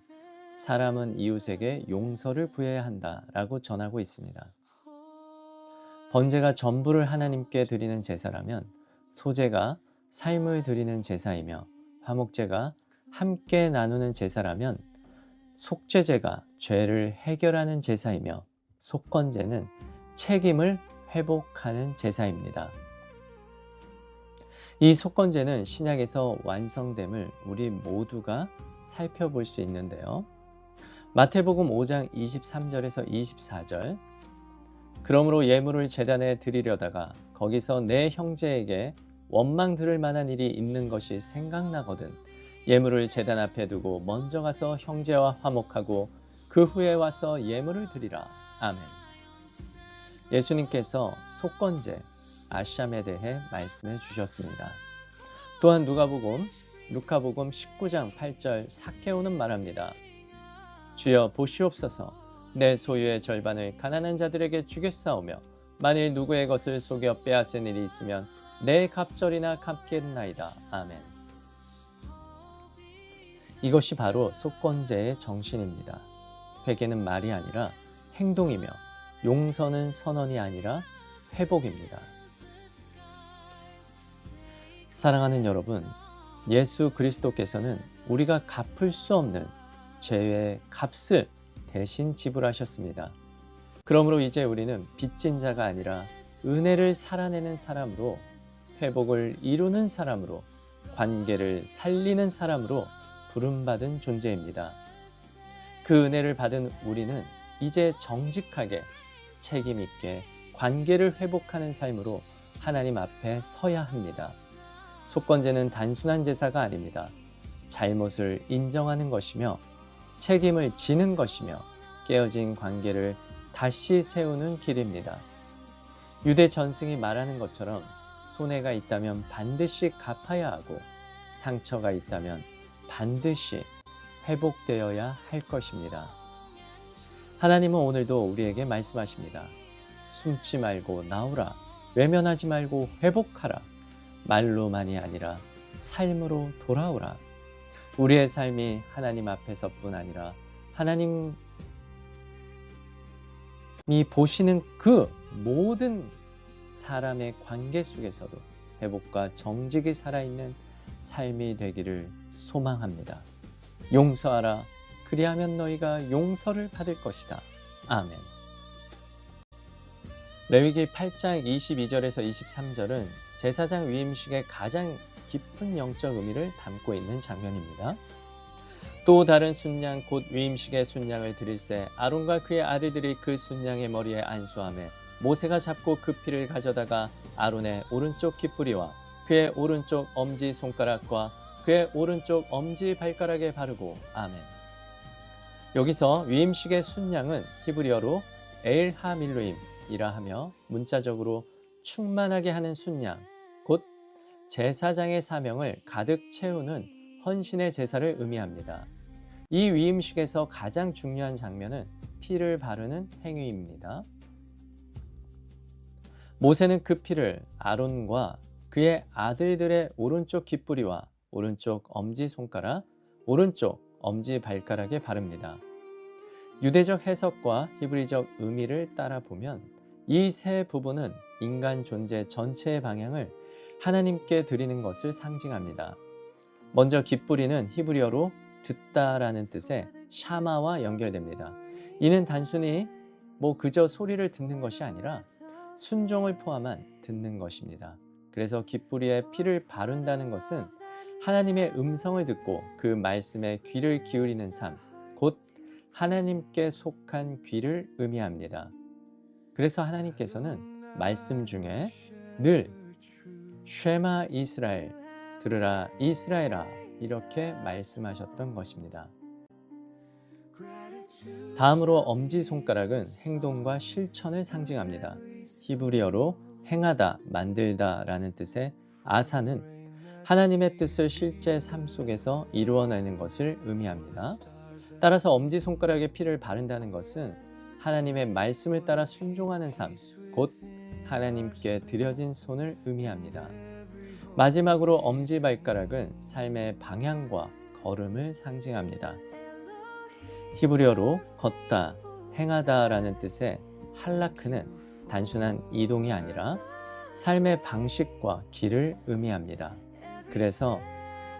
사람은 이웃에게 용서를 구해야 한다라고 전하고 있습니다. 번제가 전부를 하나님께 드리는 제사라면 소제가 삶을 드리는 제사이며 화목제가 함께 나누는 제사라면 속죄제가 죄를 해결하는 제사이며 속건제는 책임을 회복하는 제사입니다. 이 속건제는 신약에서 완성됨을 우리 모두가 살펴볼 수 있는데요. 마태복음 5장 23절에서 24절, 그러므로 예물을 제단에 드리려다가 거기서 내 형제에게 원망 들을 만한 일이 있는 것이 생각나거든 예물을 제단 앞에 두고 먼저 가서 형제와 화목하고 그 후에 와서 예물을 드리라. 아멘. 예수님께서 속건제, 아샴에 대해 말씀해 주셨습니다. 또한 누가복음 19장 8절 삭개오는 말합니다. 주여 보시옵소서, 내 소유의 절반을 가난한 자들에게 주겠사오며 만일 누구의 것을 속여 빼앗은 일이 있으면 내 갑절이나 갚겠나이다. 아멘. 이것이 바로 속건제의 정신입니다. 회개는 말이 아니라 행동이며 용서는 선언이 아니라 회복입니다. 사랑하는 여러분, 예수 그리스도께서는 우리가 갚을 수 없는 죄의 값을 대신 지불하셨습니다. 그러므로 이제 우리는 빚진 자가 아니라 은혜를 살아내는 사람으로, 회복을 이루는 사람으로, 관계를 살리는 사람으로 부름받은 존재입니다. 그 은혜를 받은 우리는 이제 정직하게, 책임있게 관계를 회복하는 삶으로 하나님 앞에 서야 합니다. 속건제는 단순한 제사가 아닙니다. 잘못을 인정하는 것이며 책임을 지는 것이며 깨어진 관계를 다시 세우는 길입니다. 유대 전승이 말하는 것처럼 손해가 있다면 반드시 갚아야 하고 상처가 있다면 반드시 회복되어야 할 것입니다. 하나님은 오늘도 우리에게 말씀하십니다. 숨지 말고 나오라. 외면하지 말고 회복하라. 말로만이 아니라 삶으로 돌아오라. 우리의 삶이 하나님 앞에서뿐 아니라 하나님이 보시는 그 모든 사람의 관계 속에서도 회복과 정직이 살아있는 삶이 되기를 소망합니다. 용서하라. 그리하면 너희가 용서를 받을 것이다. 아멘. 레위기 8장 22절에서 23절은 제사장 위임식의 가장 깊은 영적 의미를 담고 있는 장면입니다. 또 다른 순양 곧 위임식의 순양을 드릴새 아론과 그의 아들들이 그 순양의 머리에 안수하매 모세가 잡고 그 피를 가져다가 아론의 오른쪽 깃뿌리와 그의 오른쪽 엄지 손가락과 그의 오른쪽 엄지 발가락에 바르고 아멘. 여기서 위임식의 순양은 히브리어로 에일 하밀루임이라 하며 문자적으로 충만하게 하는 순양, 곧 제사장의 사명을 가득 채우는 헌신의 제사를 의미합니다. 이 위임식에서 가장 중요한 장면은 피를 바르는 행위입니다. 모세는 그 피를 아론과 그의 아들들의 오른쪽 깃뿌리와 오른쪽 엄지손가락, 오른쪽 엄지발가락에 바릅니다. 유대적 해석과 히브리적 의미를 따라보면 이 세 부분은 인간 존재 전체의 방향을 하나님께 드리는 것을 상징합니다. 먼저 깃뿌리는 히브리어로 듣다라는 뜻의 샤마와 연결됩니다. 이는 단순히 그저 소리를 듣는 것이 아니라 순종을 포함한 듣는 것입니다. 그래서 깃뿌리에 피를 바른다는 것은 하나님의 음성을 듣고 그 말씀에 귀를 기울이는 삶, 곧 하나님께 속한 귀를 의미합니다. 그래서 하나님께서는 말씀 중에 늘 쉐마 이스라엘, 들으라 이스라엘아 이렇게 말씀하셨던 것입니다. 다음으로 엄지손가락은 행동과 실천을 상징합니다. 히브리어로 행하다, 만들다 라는 뜻의 아사는 하나님의 뜻을 실제 삶 속에서 이루어내는 것을 의미합니다. 따라서 엄지손가락에 피를 바른다는 것은 하나님의 말씀을 따라 순종하는 삶, 곧 하나님께 드려진 손을 의미합니다. 마지막으로 엄지발가락은 삶의 방향과 걸음을 상징합니다. 히브리어로 걷다, 행하다 라는 뜻의 할라크는 단순한 이동이 아니라 삶의 방식과 길을 의미합니다. 그래서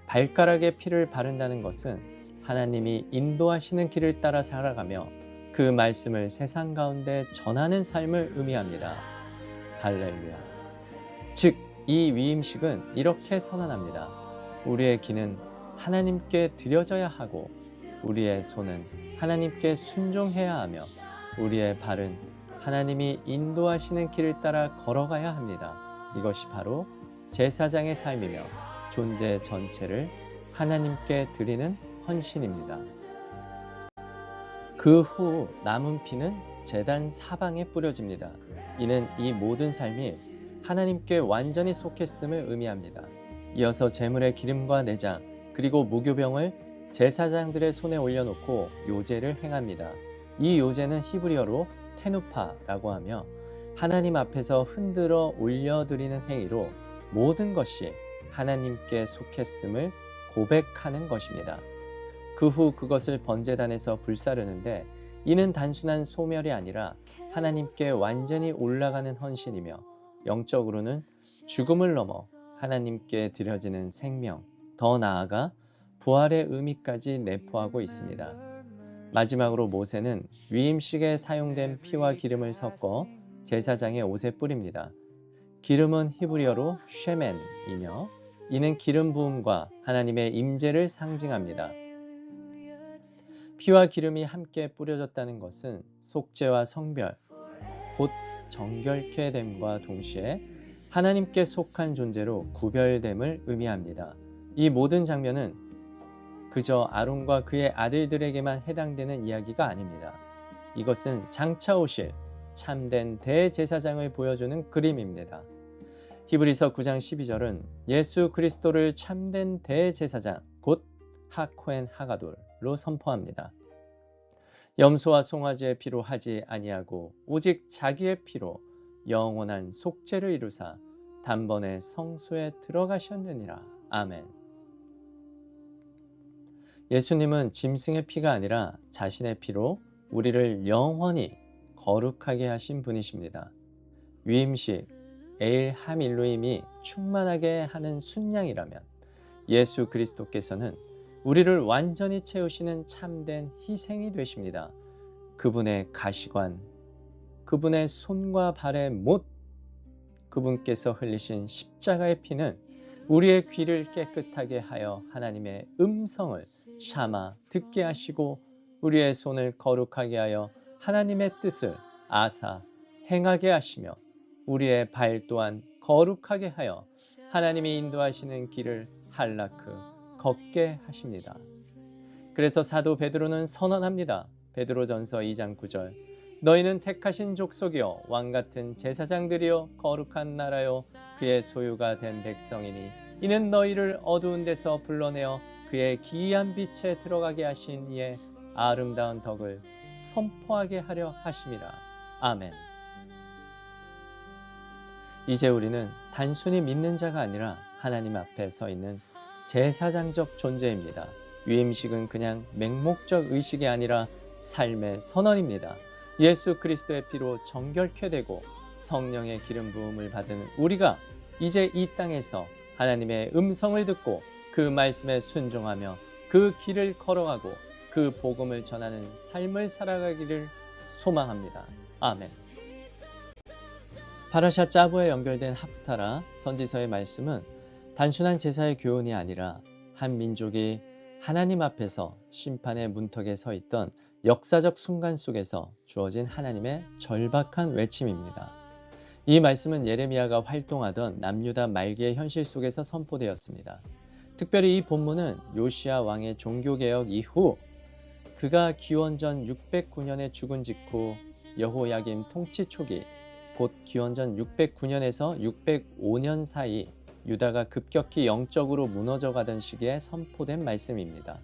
발가락에 피를 바른다는 것은 하나님이 인도하시는 길을 따라 살아가며 그 말씀을 세상 가운데 전하는 삶을 의미합니다. 할렐루야. 즉, 이 위임식은 이렇게 선언합니다. 우리의 귀는 하나님께 드려져야 하고 우리의 손은 하나님께 순종해야 하며 우리의 발은 하나님이 인도하시는 길을 따라 걸어가야 합니다. 이것이 바로 제사장의 삶이며 존재 전체를 하나님께 드리는 헌신입니다. 그 후 남은 피는 제단 사방에 뿌려집니다. 이는 이 모든 삶이 하나님께 완전히 속했음을 의미합니다. 이어서 제물의 기름과 내장 그리고 무교병을 제사장들의 손에 올려놓고 요제를 행합니다. 이 요제는 히브리어로 테누파라고 하며 하나님 앞에서 흔들어 올려드리는 행위로 모든 것이 하나님께 속했음을 고백하는 것입니다. 그 후 그것을 번제단에서 불사르는데 이는 단순한 소멸이 아니라 하나님께 완전히 올라가는 헌신이며 영적으로는 죽음을 넘어 하나님께 드려지는 생명, 더 나아가 부활의 의미까지 내포하고 있습니다. 마지막으로 모세는 위임식에 사용된 피와 기름을 섞어 제사장의 옷에 뿌립니다. 기름은 히브리어로 쉐멘이며 이는 기름 부음과 하나님의 임재를 상징합니다. 피와 기름이 함께 뿌려졌다는 것은 속죄와 성별, 곧 정결케 됨과 동시에 하나님께 속한 존재로 구별됨을 의미합니다. 이 모든 장면은 그저 아론과 그의 아들들에게만 해당되는 이야기가 아닙니다. 이것은 장차 오실 참된 대제사장을 보여주는 그림입니다. 히브리서 9장 12절은 예수 그리스도를 참된 대제사장, 곧 하코엔 하가돌로 선포합니다. 염소와 송아지의 피로 하지 아니하고 오직 자기의 피로 영원한 속죄를 이루사 단번에 성소에 들어가셨느니라. 아멘. 예수님은 짐승의 피가 아니라 자신의 피로 우리를 영원히 거룩하게 하신 분이십니다. 위임식 에일 함일로임이 충만하게 하는 순양이라면 예수 그리스도께서는 우리를 완전히 채우시는 참된 희생이 되십니다. 그분의 가시관, 그분의 손과 발의 못, 그분께서 흘리신 십자가의 피는 우리의 귀를 깨끗하게 하여 하나님의 음성을 샤마 듣게 하시고 우리의 손을 거룩하게 하여 하나님의 뜻을 아사 행하게 하시며 우리의 발 또한 거룩하게 하여 하나님이 인도하시는 길을 할라크 걷게 하십니다. 그래서 사도 베드로는 선언합니다. 베드로전서 2장 9절 너희는 택하신 족속이요 왕같은 제사장들이요 거룩한 나라요 그의 소유가 된 백성이니 이는 너희를 어두운 데서 불러내어 그의 기이한 빛에 들어가게 하신 이의 아름다운 덕을 선포하게 하려 하심이라. 아멘. 이제 우리는 단순히 믿는 자가 아니라 하나님 앞에 서 있는 제사장적 존재입니다. 위임식은 그냥 맹목적 의식이 아니라 삶의 선언입니다. 예수 그리스도의 피로 정결케 되고 성령의 기름 부음을 받은 우리가 이제 이 땅에서 하나님의 음성을 듣고 그 말씀에 순종하며 그 길을 걸어가고 그 복음을 전하는 삶을 살아가기를 소망합니다. 아멘. 파라샤 짜부에 연결된 하프타라 선지서의 말씀은 단순한 제사의 교훈이 아니라 한 민족이 하나님 앞에서 심판의 문턱에 서 있던 역사적 순간 속에서 주어진 하나님의 절박한 외침입니다. 이 말씀은 예레미야가 활동하던 남유다 말기의 현실 속에서 선포되었습니다. 특별히 이 본문은 요시야 왕의 종교개혁 이후 그가 기원전 609년에 죽은 직후 여호야김 통치 초기 곧 기원전 609년에서 605년 사이 유다가 급격히 영적으로 무너져가던 시기에 선포된 말씀입니다.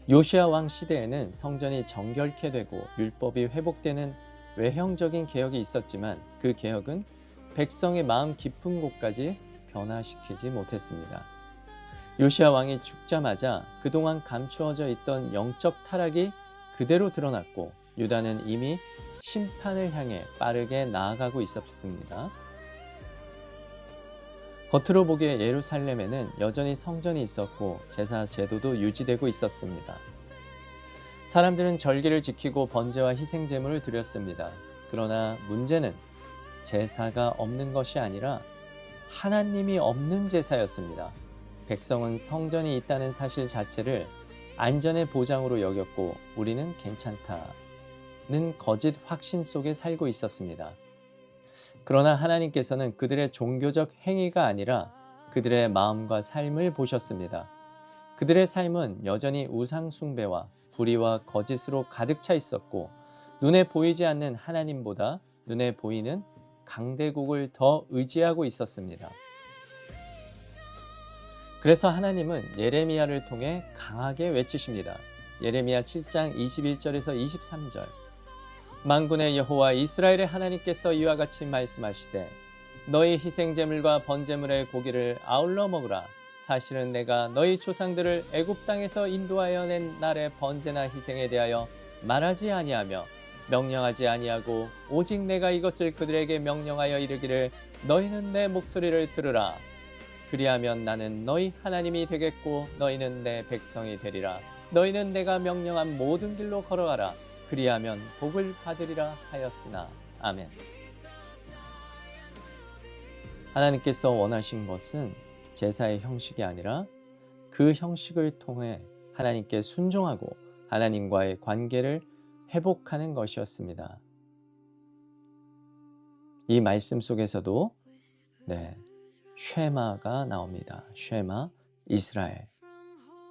요시야 왕 시대에는 성전이 정결케 되고 율법이 회복되는 외형적인 개혁이 있었지만 그 개혁은 백성의 마음 깊은 곳까지 변화시키지 못했습니다. 요시야 왕이 죽자마자 그동안 감추어져 있던 영적 타락이 그대로 드러났고 유다는 이미 심판을 향해 빠르게 나아가고 있었습니다. 겉으로 보기에 예루살렘에는 여전히 성전이 있었고 제사 제도도 유지되고 있었습니다. 사람들은 절기를 지키고 번제와 희생 제물을 드렸습니다. 그러나 문제는 제사가 없는 것이 아니라 하나님이 없는 제사였습니다. 백성은 성전이 있다는 사실 자체를 안전의 보장으로 여겼고 우리는 괜찮다는 거짓 확신 속에 살고 있었습니다. 그러나 하나님께서는 그들의 종교적 행위가 아니라 그들의 마음과 삶을 보셨습니다. 그들의 삶은 여전히 우상 숭배와 불의와 거짓으로 가득 차 있었고 눈에 보이지 않는 하나님보다 눈에 보이는 강대국을 더 의지하고 있었습니다. 그래서 하나님은 예레미야를 통해 강하게 외치십니다. 예레미야 7장 21절에서 23절 만군의 여호와 이스라엘의 하나님께서 이와 같이 말씀하시되 너희 희생제물과 번제물의 고기를 아울러 먹으라. 사실은 내가 너희 조상들을 애굽 땅에서 인도하여 낸 날의 번제나 희생에 대하여 말하지 아니하며 명령하지 아니하고 오직 내가 이것을 그들에게 명령하여 이르기를 너희는 내 목소리를 들으라. 그리하면 나는 너희 하나님이 되겠고 너희는 내 백성이 되리라. 너희는 내가 명령한 모든 길로 걸어가라. 그리하면 복을 받으리라 하였으나. 아멘. 하나님께서 원하신 것은 제사의 형식이 아니라 그 형식을 통해 하나님께 순종하고 하나님과의 관계를 회복하는 것이었습니다. 이 말씀 속에서도 쉐마가 나옵니다. 쉐마 이스라엘.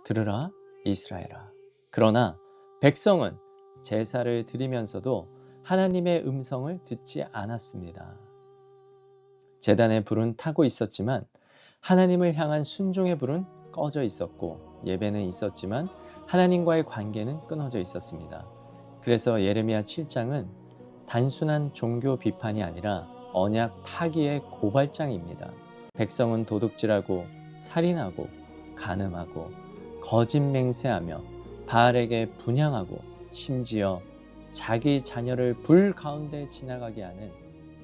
들으라 이스라엘아. 그러나 백성은 제사를 드리면서도 하나님의 음성을 듣지 않았습니다. 제단의 불은 타고 있었지만 하나님을 향한 순종의 불은 꺼져 있었고, 예배는 있었지만 하나님과의 관계는 끊어져 있었습니다. 그래서 예레미야 7장은 단순한 종교 비판이 아니라 언약 파기의 고발장입니다. 백성은 도둑질하고 살인하고 간음하고 거짓 맹세하며 바알에게 분향하고 심지어 자기 자녀를 불 가운데 지나가게 하는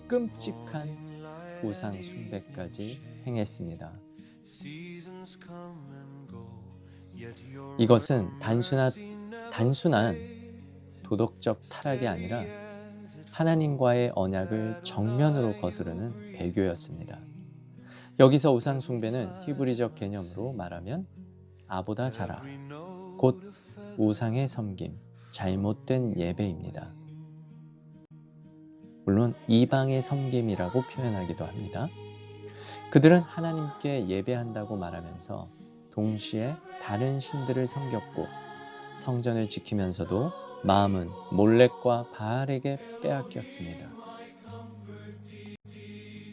끔찍한 우상 숭배까지 행했습니다. 이것은 단순한 도덕적 타락이 아니라 하나님과의 언약을 정면으로 거스르는 배교였습니다. 여기서 우상 숭배는 히브리적 개념으로 말하면 아보다 자라, 곧 우상의 섬김, 잘못된 예배입니다. 물론 이방의 섬김이라고 표현하기도 합니다. 그들은 하나님께 예배한다고 말하면서 동시에 다른 신들을 섬겼고 성전을 지키면서도 마음은 몰렉과 바알에게 빼앗겼습니다.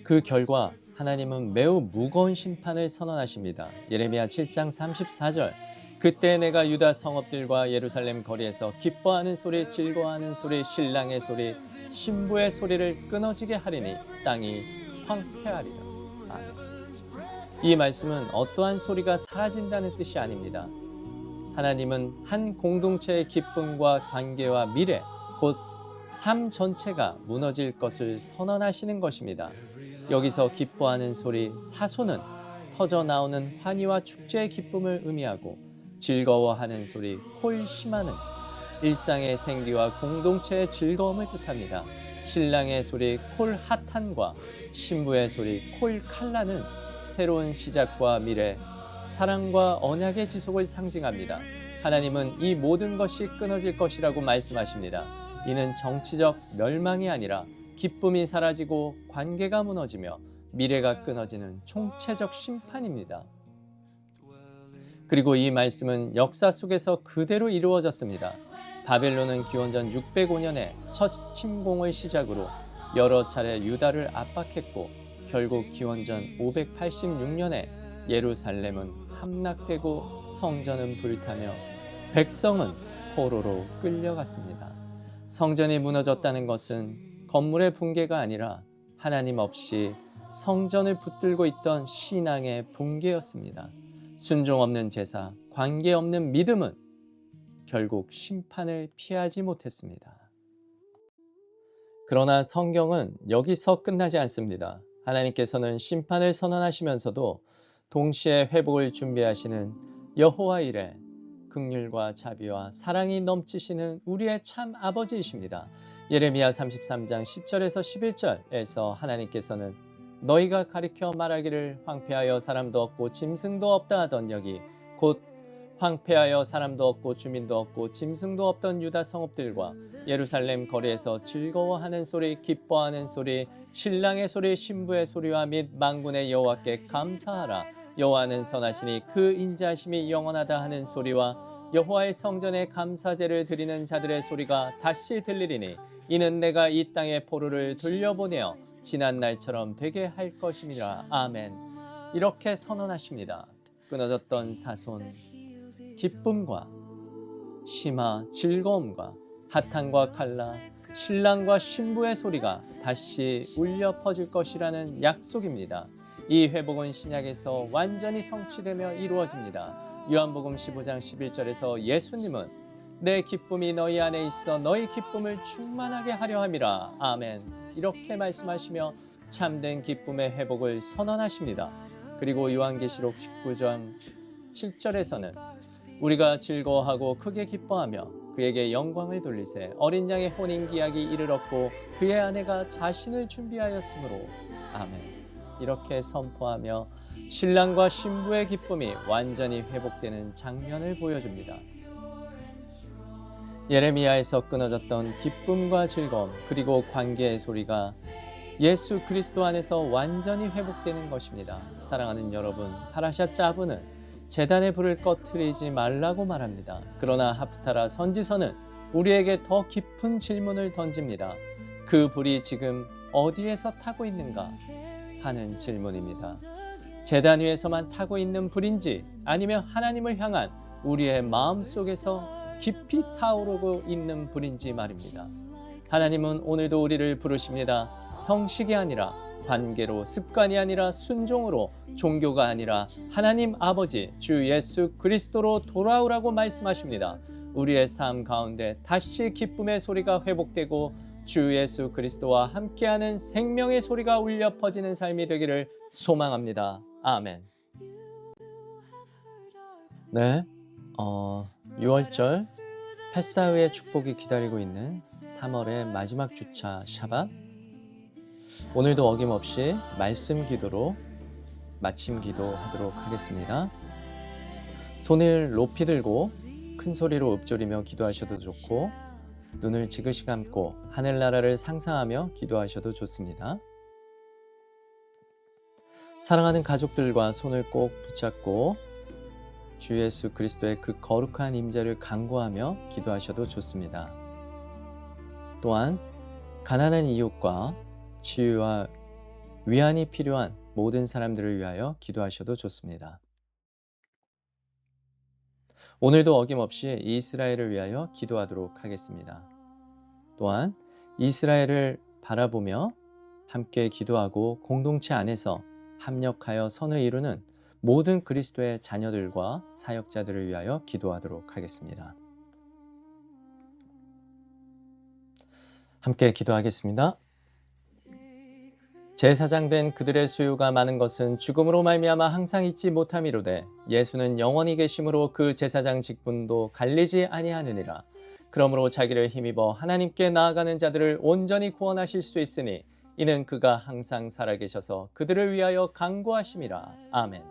그 결과 하나님은 매우 무거운 심판을 선언하십니다. 예레미야 7장 34절. 그때 내가 유다 성읍들과 예루살렘 거리에서 기뻐하는 소리, 즐거워하는 소리, 신랑의 소리, 신부의 소리를 끊어지게 하리니 땅이 황폐하리라. 아멘. 이 말씀은 어떠한 소리가 사라진다는 뜻이 아닙니다. 하나님은 한 공동체의 기쁨과 관계와 미래, 곧 삶 전체가 무너질 것을 선언하시는 것입니다. 여기서 기뻐하는 소리, 사소는 터져 나오는 환희와 축제의 기쁨을 의미하고, 즐거워하는 소리, 콜시마는 일상의 생기와 공동체의 즐거움을 뜻합니다. 신랑의 소리, 콜하탄과 신부의 소리, 콜칼라는 새로운 시작과 미래, 사랑과 언약의 지속을 상징합니다. 하나님은 이 모든 것이 끊어질 것이라고 말씀하십니다. 이는 정치적 멸망이 아니라 기쁨이 사라지고 관계가 무너지며 미래가 끊어지는 총체적 심판입니다. 그리고 이 말씀은 역사 속에서 그대로 이루어졌습니다. 바벨론은 기원전 605년에 첫 침공을 시작으로 여러 차례 유다를 압박했고, 결국 기원전 586년에 예루살렘은 함락되고 성전은 불타며 백성은 포로로 끌려갔습니다. 성전이 무너졌다는 것은 건물의 붕괴가 아니라 하나님 없이 성전을 붙들고 있던 신앙의 붕괴였습니다. 순종 없는 제사, 관계 없는 믿음은 결국 심판을 피하지 못했습니다. 그러나 성경은 여기서 끝나지 않습니다. 하나님께서는 심판을 선언하시면서도 동시에 회복을 준비하시는 여호와 이레, 긍휼과 자비와 사랑이 넘치시는 우리의 참 아버지이십니다. 예레미야 33장 10절에서 11절에서 하나님께서는 너희가 가리켜 말하기를 황폐하여 사람도 없고 짐승도 없다 하던 여기, 곧 황폐하여 사람도 없고 주민도 없고 짐승도 없던 유다 성읍들과 예루살렘 거리에서 즐거워하는 소리, 기뻐하는 소리, 신랑의 소리, 신부의 소리와 및 만군의 여호와께 감사하라. 여호와는 선하시니 그 인자하심이 영원하다 하는 소리와 여호와의 성전에 감사제를 드리는 자들의 소리가 다시 들리리니, 이는 내가 이 땅의 포로를 돌려보내어 지난 날처럼 되게 할 것임이라. 아멘. 이렇게 선언하십니다. 끊어졌던 사손, 기쁨과 심화, 즐거움과 하탄과 칼라, 신랑과 신부의 소리가 다시 울려 퍼질 것이라는 약속입니다. 이 회복은 신약에서 완전히 성취되며 이루어집니다. 요한복음 15장 11절에서 예수님은 내 기쁨이 너희 안에 있어 너희 기쁨을 충만하게 하려 함이라. 아멘. 이렇게 말씀하시며 참된 기쁨의 회복을 선언하십니다. 그리고 요한계시록 19장 7절에서는 우리가 즐거워하고 크게 기뻐하며 그에게 영광을 돌리세. 어린 양의 혼인기약이 이르렀고 그의 아내가 자신을 준비하였으므로. 아멘. 이렇게 선포하며 신랑과 신부의 기쁨이 완전히 회복되는 장면을 보여줍니다. 예레미야에서 끊어졌던 기쁨과 즐거움 그리고 관계의 소리가 예수 그리스도 안에서 완전히 회복되는 것입니다. 사랑하는 여러분, 파라샤 짜브는 제단의 불을 꺼트리지 말라고 말합니다. 그러나 하프타라 선지서는 우리에게 더 깊은 질문을 던집니다. 그 불이 지금 어디에서 타고 있는가 하는 질문입니다. 제단 위에서만 타고 있는 불인지 아니면 하나님을 향한 우리의 마음 속에서 깊이 타오르고 있는 불인지 말입니다. 하나님은 오늘도 우리를 부르십니다. 형식이 아니라 관계로, 습관이 아니라 순종으로, 종교가 아니라 하나님 아버지 주 예수 그리스도로 돌아오라고 말씀하십니다. 우리의 삶 가운데 다시 기쁨의 소리가 회복되고 주 예수 그리스도와 함께하는 생명의 소리가 울려 퍼지는 삶이 되기를 소망합니다. 아멘. 네, 6월절 패사의 축복이 기다리고 있는 3월의 마지막 주차 샤밧. 오늘도 어김없이 말씀 기도로 마침 기도하도록 하겠습니다. 손을 높이 들고 큰 소리로 읊조리며 기도하셔도 좋고 눈을 지그시 감고 하늘나라를 상상하며 기도하셔도 좋습니다. 사랑하는 가족들과 손을 꼭 붙잡고 주 예수 그리스도의 그 거룩한 임재를 간구하며 기도하셔도 좋습니다. 또한 가난한 이웃과 치유와 위안이 필요한 모든 사람들을 위하여 기도하셔도 좋습니다. 오늘도 어김없이 이스라엘을 위하여 기도하도록 하겠습니다. 또한 이스라엘을 바라보며 함께 기도하고 공동체 안에서 합력하여 선을 이루는 모든 그리스도의 자녀들과 사역자들을 위하여 기도하도록 하겠습니다. 함께 기도하겠습니다. 제사장 된 그들의 수요가 많은 것은 죽음으로 말미암아 항상 잊지 못함이로되 예수는 영원히 계심으로 그 제사장 직분도 갈리지 아니하느니라. 그러므로 자기를 힘입어 하나님께 나아가는 자들을 온전히 구원하실 수 있으니 이는 그가 항상 살아계셔서 그들을 위하여 간구하심이라. 아멘.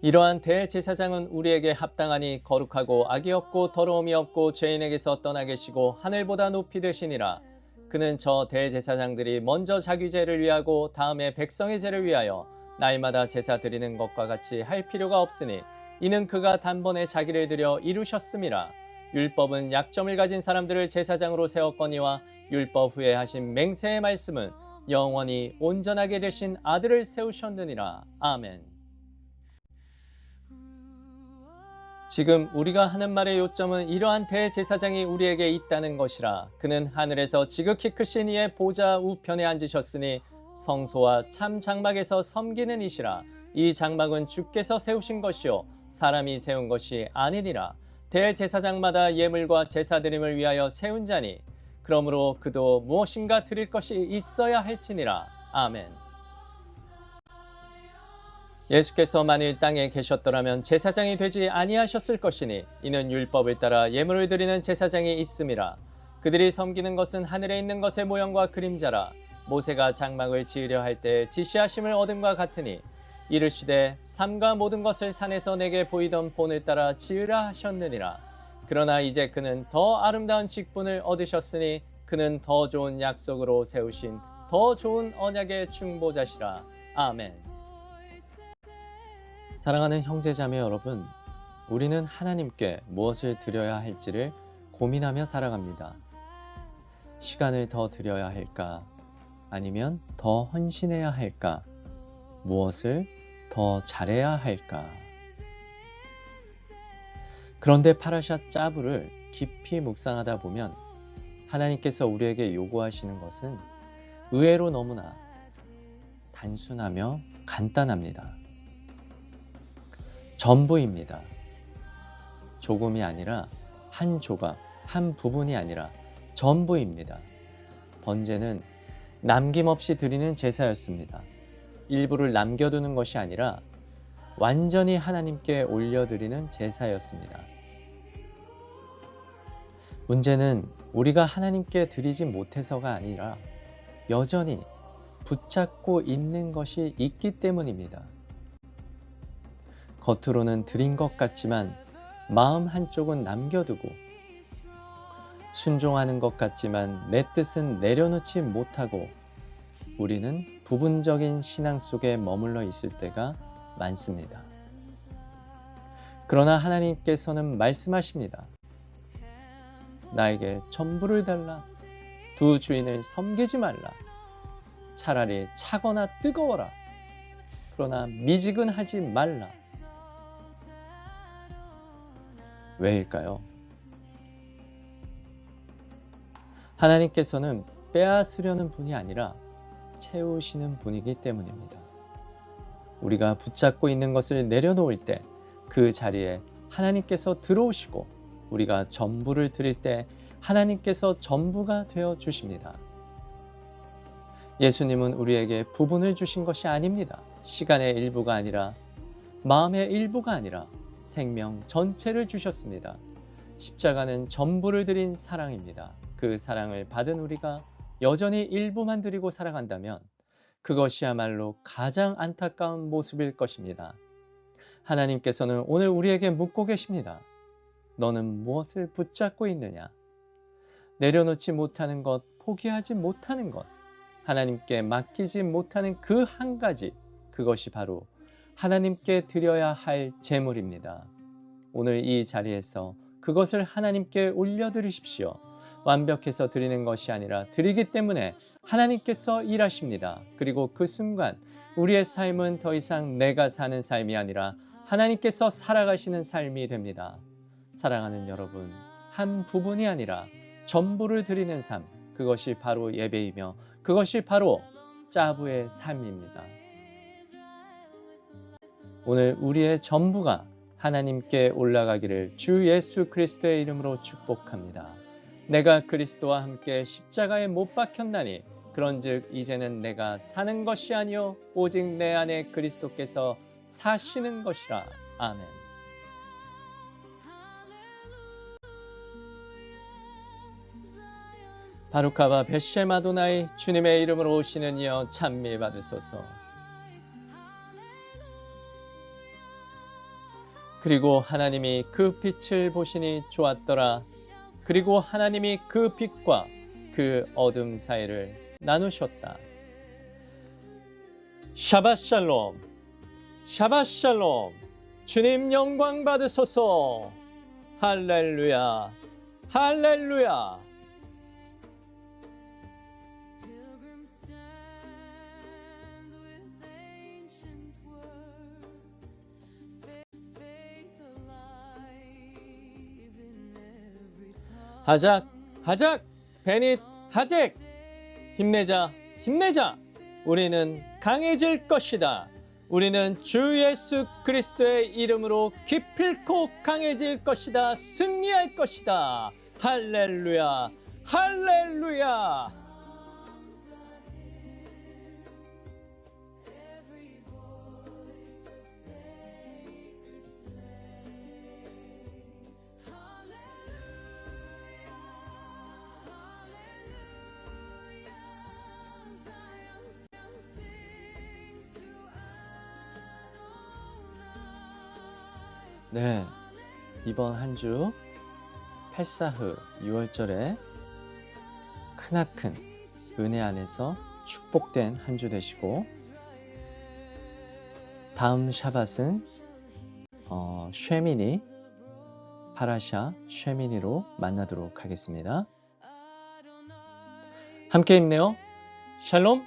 이러한 대제사장은 우리에게 합당하니 거룩하고 악이 없고 더러움이 없고 죄인에게서 떠나 계시고 하늘보다 높이 되시니라. 그는 저 대제사장들이 먼저 자기 죄를 위하고 다음에 백성의 죄를 위하여 날마다 제사 드리는 것과 같이 할 필요가 없으니 이는 그가 단번에 자기를 드려 이루셨음이라. 율법은 약점을 가진 사람들을 제사장으로 세웠거니와 율법 후에 하신 맹세의 말씀은 영원히 온전하게 되신 아들을 세우셨느니라. 아멘. 지금 우리가 하는 말의 요점은 이러한 대제사장이 우리에게 있다는 것이라. 그는 하늘에서 지극히 크신 이의 보좌 우편에 앉으셨으니 성소와 참 장막에서 섬기는 이시라. 이 장막은 주께서 세우신 것이요 사람이 세운 것이 아니니라. 대제사장마다 예물과 제사드림을 위하여 세운 자니 그러므로 그도 무엇인가 드릴 것이 있어야 할지니라. 아멘. 예수께서 만일 땅에 계셨더라면 제사장이 되지 아니하셨을 것이니 이는 율법을 따라 예물을 드리는 제사장이 있음이라. 그들이 섬기는 것은 하늘에 있는 것의 모형과 그림자라. 모세가 장막을 지으려 할 때 지시하심을 얻음과 같으니 이르시되 삼가 모든 것을 산에서 내게 보이던 본을 따라 지으라 하셨느니라. 그러나 이제 그는 더 아름다운 직분을 얻으셨으니 그는 더 좋은 약속으로 세우신 더 좋은 언약의 중보자시라. 아멘. 사랑하는 형제자매 여러분, 우리는 하나님께 무엇을 드려야 할지를 고민하며 살아갑니다. 시간을 더 드려야 할까? 아니면 더 헌신해야 할까? 무엇을 더 잘해야 할까? 그런데 파라샤 짜부를 깊이 묵상하다 보면 하나님께서 우리에게 요구하시는 것은 의외로 너무나 단순하며 간단합니다. 전부입니다. 조금이 아니라 한 조각, 한 부분이 아니라 전부입니다. 번제는 남김없이 드리는 제사였습니다. 일부를 남겨두는 것이 아니라 완전히 하나님께 올려드리는 제사였습니다. 문제는 우리가 하나님께 드리지 못해서가 아니라 여전히 붙잡고 있는 것이 있기 때문입니다. 겉으로는 드린 것 같지만 마음 한쪽은 남겨두고, 순종하는 것 같지만 내 뜻은 내려놓지 못하고, 우리는 부분적인 신앙 속에 머물러 있을 때가 많습니다. 그러나 하나님께서는 말씀하십니다. 나에게 전부를 달라. 두 주인을 섬기지 말라. 차라리 차거나 뜨거워라. 그러나 미지근하지 말라. 왜일까요? 하나님께서는 빼앗으려는 분이 아니라 채우시는 분이기 때문입니다. 우리가 붙잡고 있는 것을 내려놓을 때 그 자리에 하나님께서 들어오시고, 우리가 전부를 드릴 때 하나님께서 전부가 되어 주십니다. 예수님은 우리에게 부분을 주신 것이 아닙니다. 시간의 일부가 아니라, 마음의 일부가 아니라 생명 전체를 주셨습니다. 십자가는 전부를 드린 사랑입니다. 그 사랑을 받은 우리가 여전히 일부만 드리고 살아간다면 그것이야말로 가장 안타까운 모습일 것입니다. 하나님께서는 오늘 우리에게 묻고 계십니다. 너는 무엇을 붙잡고 있느냐? 내려놓지 못하는 것, 포기하지 못하는 것, 하나님께 맡기지 못하는 그 한 가지, 그것이 바로 하나님께 드려야 할 제물입니다. 오늘 이 자리에서 그것을 하나님께 올려드리십시오. 완벽해서 드리는 것이 아니라 드리기 때문에 하나님께서 일하십니다. 그리고 그 순간 우리의 삶은 더 이상 내가 사는 삶이 아니라 하나님께서 살아가시는 삶이 됩니다. 사랑하는 여러분, 한 부분이 아니라 전부를 드리는 삶, 그것이 바로 예배이며 그것이 바로 짜부의 삶입니다. 오늘 우리의 전부가 하나님께 올라가기를 주 예수 그리스도의 이름으로 축복합니다. 내가 그리스도와 함께 십자가에 못 박혔나니 그런즉 이제는 내가 사는 것이 아니요 오직 내 안에 그리스도께서 사시는 것이라. 아멘. 바루카바 베셈 아도나이, 주님의 이름으로 오시는 이여 찬미 받으소서. 그리고 하나님이 그 빛을 보시니 좋았더라. 그리고 하나님이 그 빛과 그 어둠 사이를 나누셨다. 샤밧 샬롬, 샤밧 샬롬. 주님 영광 받으소서. 할렐루야, 할렐루야. 하작, 하작, 베닛, 하잭. 힘내자, 힘내자. 우리는 강해질 것이다. 우리는 주 예수 그리스도의 이름으로 기필코 강해질 것이다. 승리할 것이다. 할렐루야, 할렐루야. 네, 이번 한 주 패사흐 6월절에 크나큰 은혜 안에서 축복된 한 주 되시고, 다음 샤밧은 쉐미니, 파라샤 쉐미니로 만나도록 하겠습니다. 함께 힘내요. 샬롬.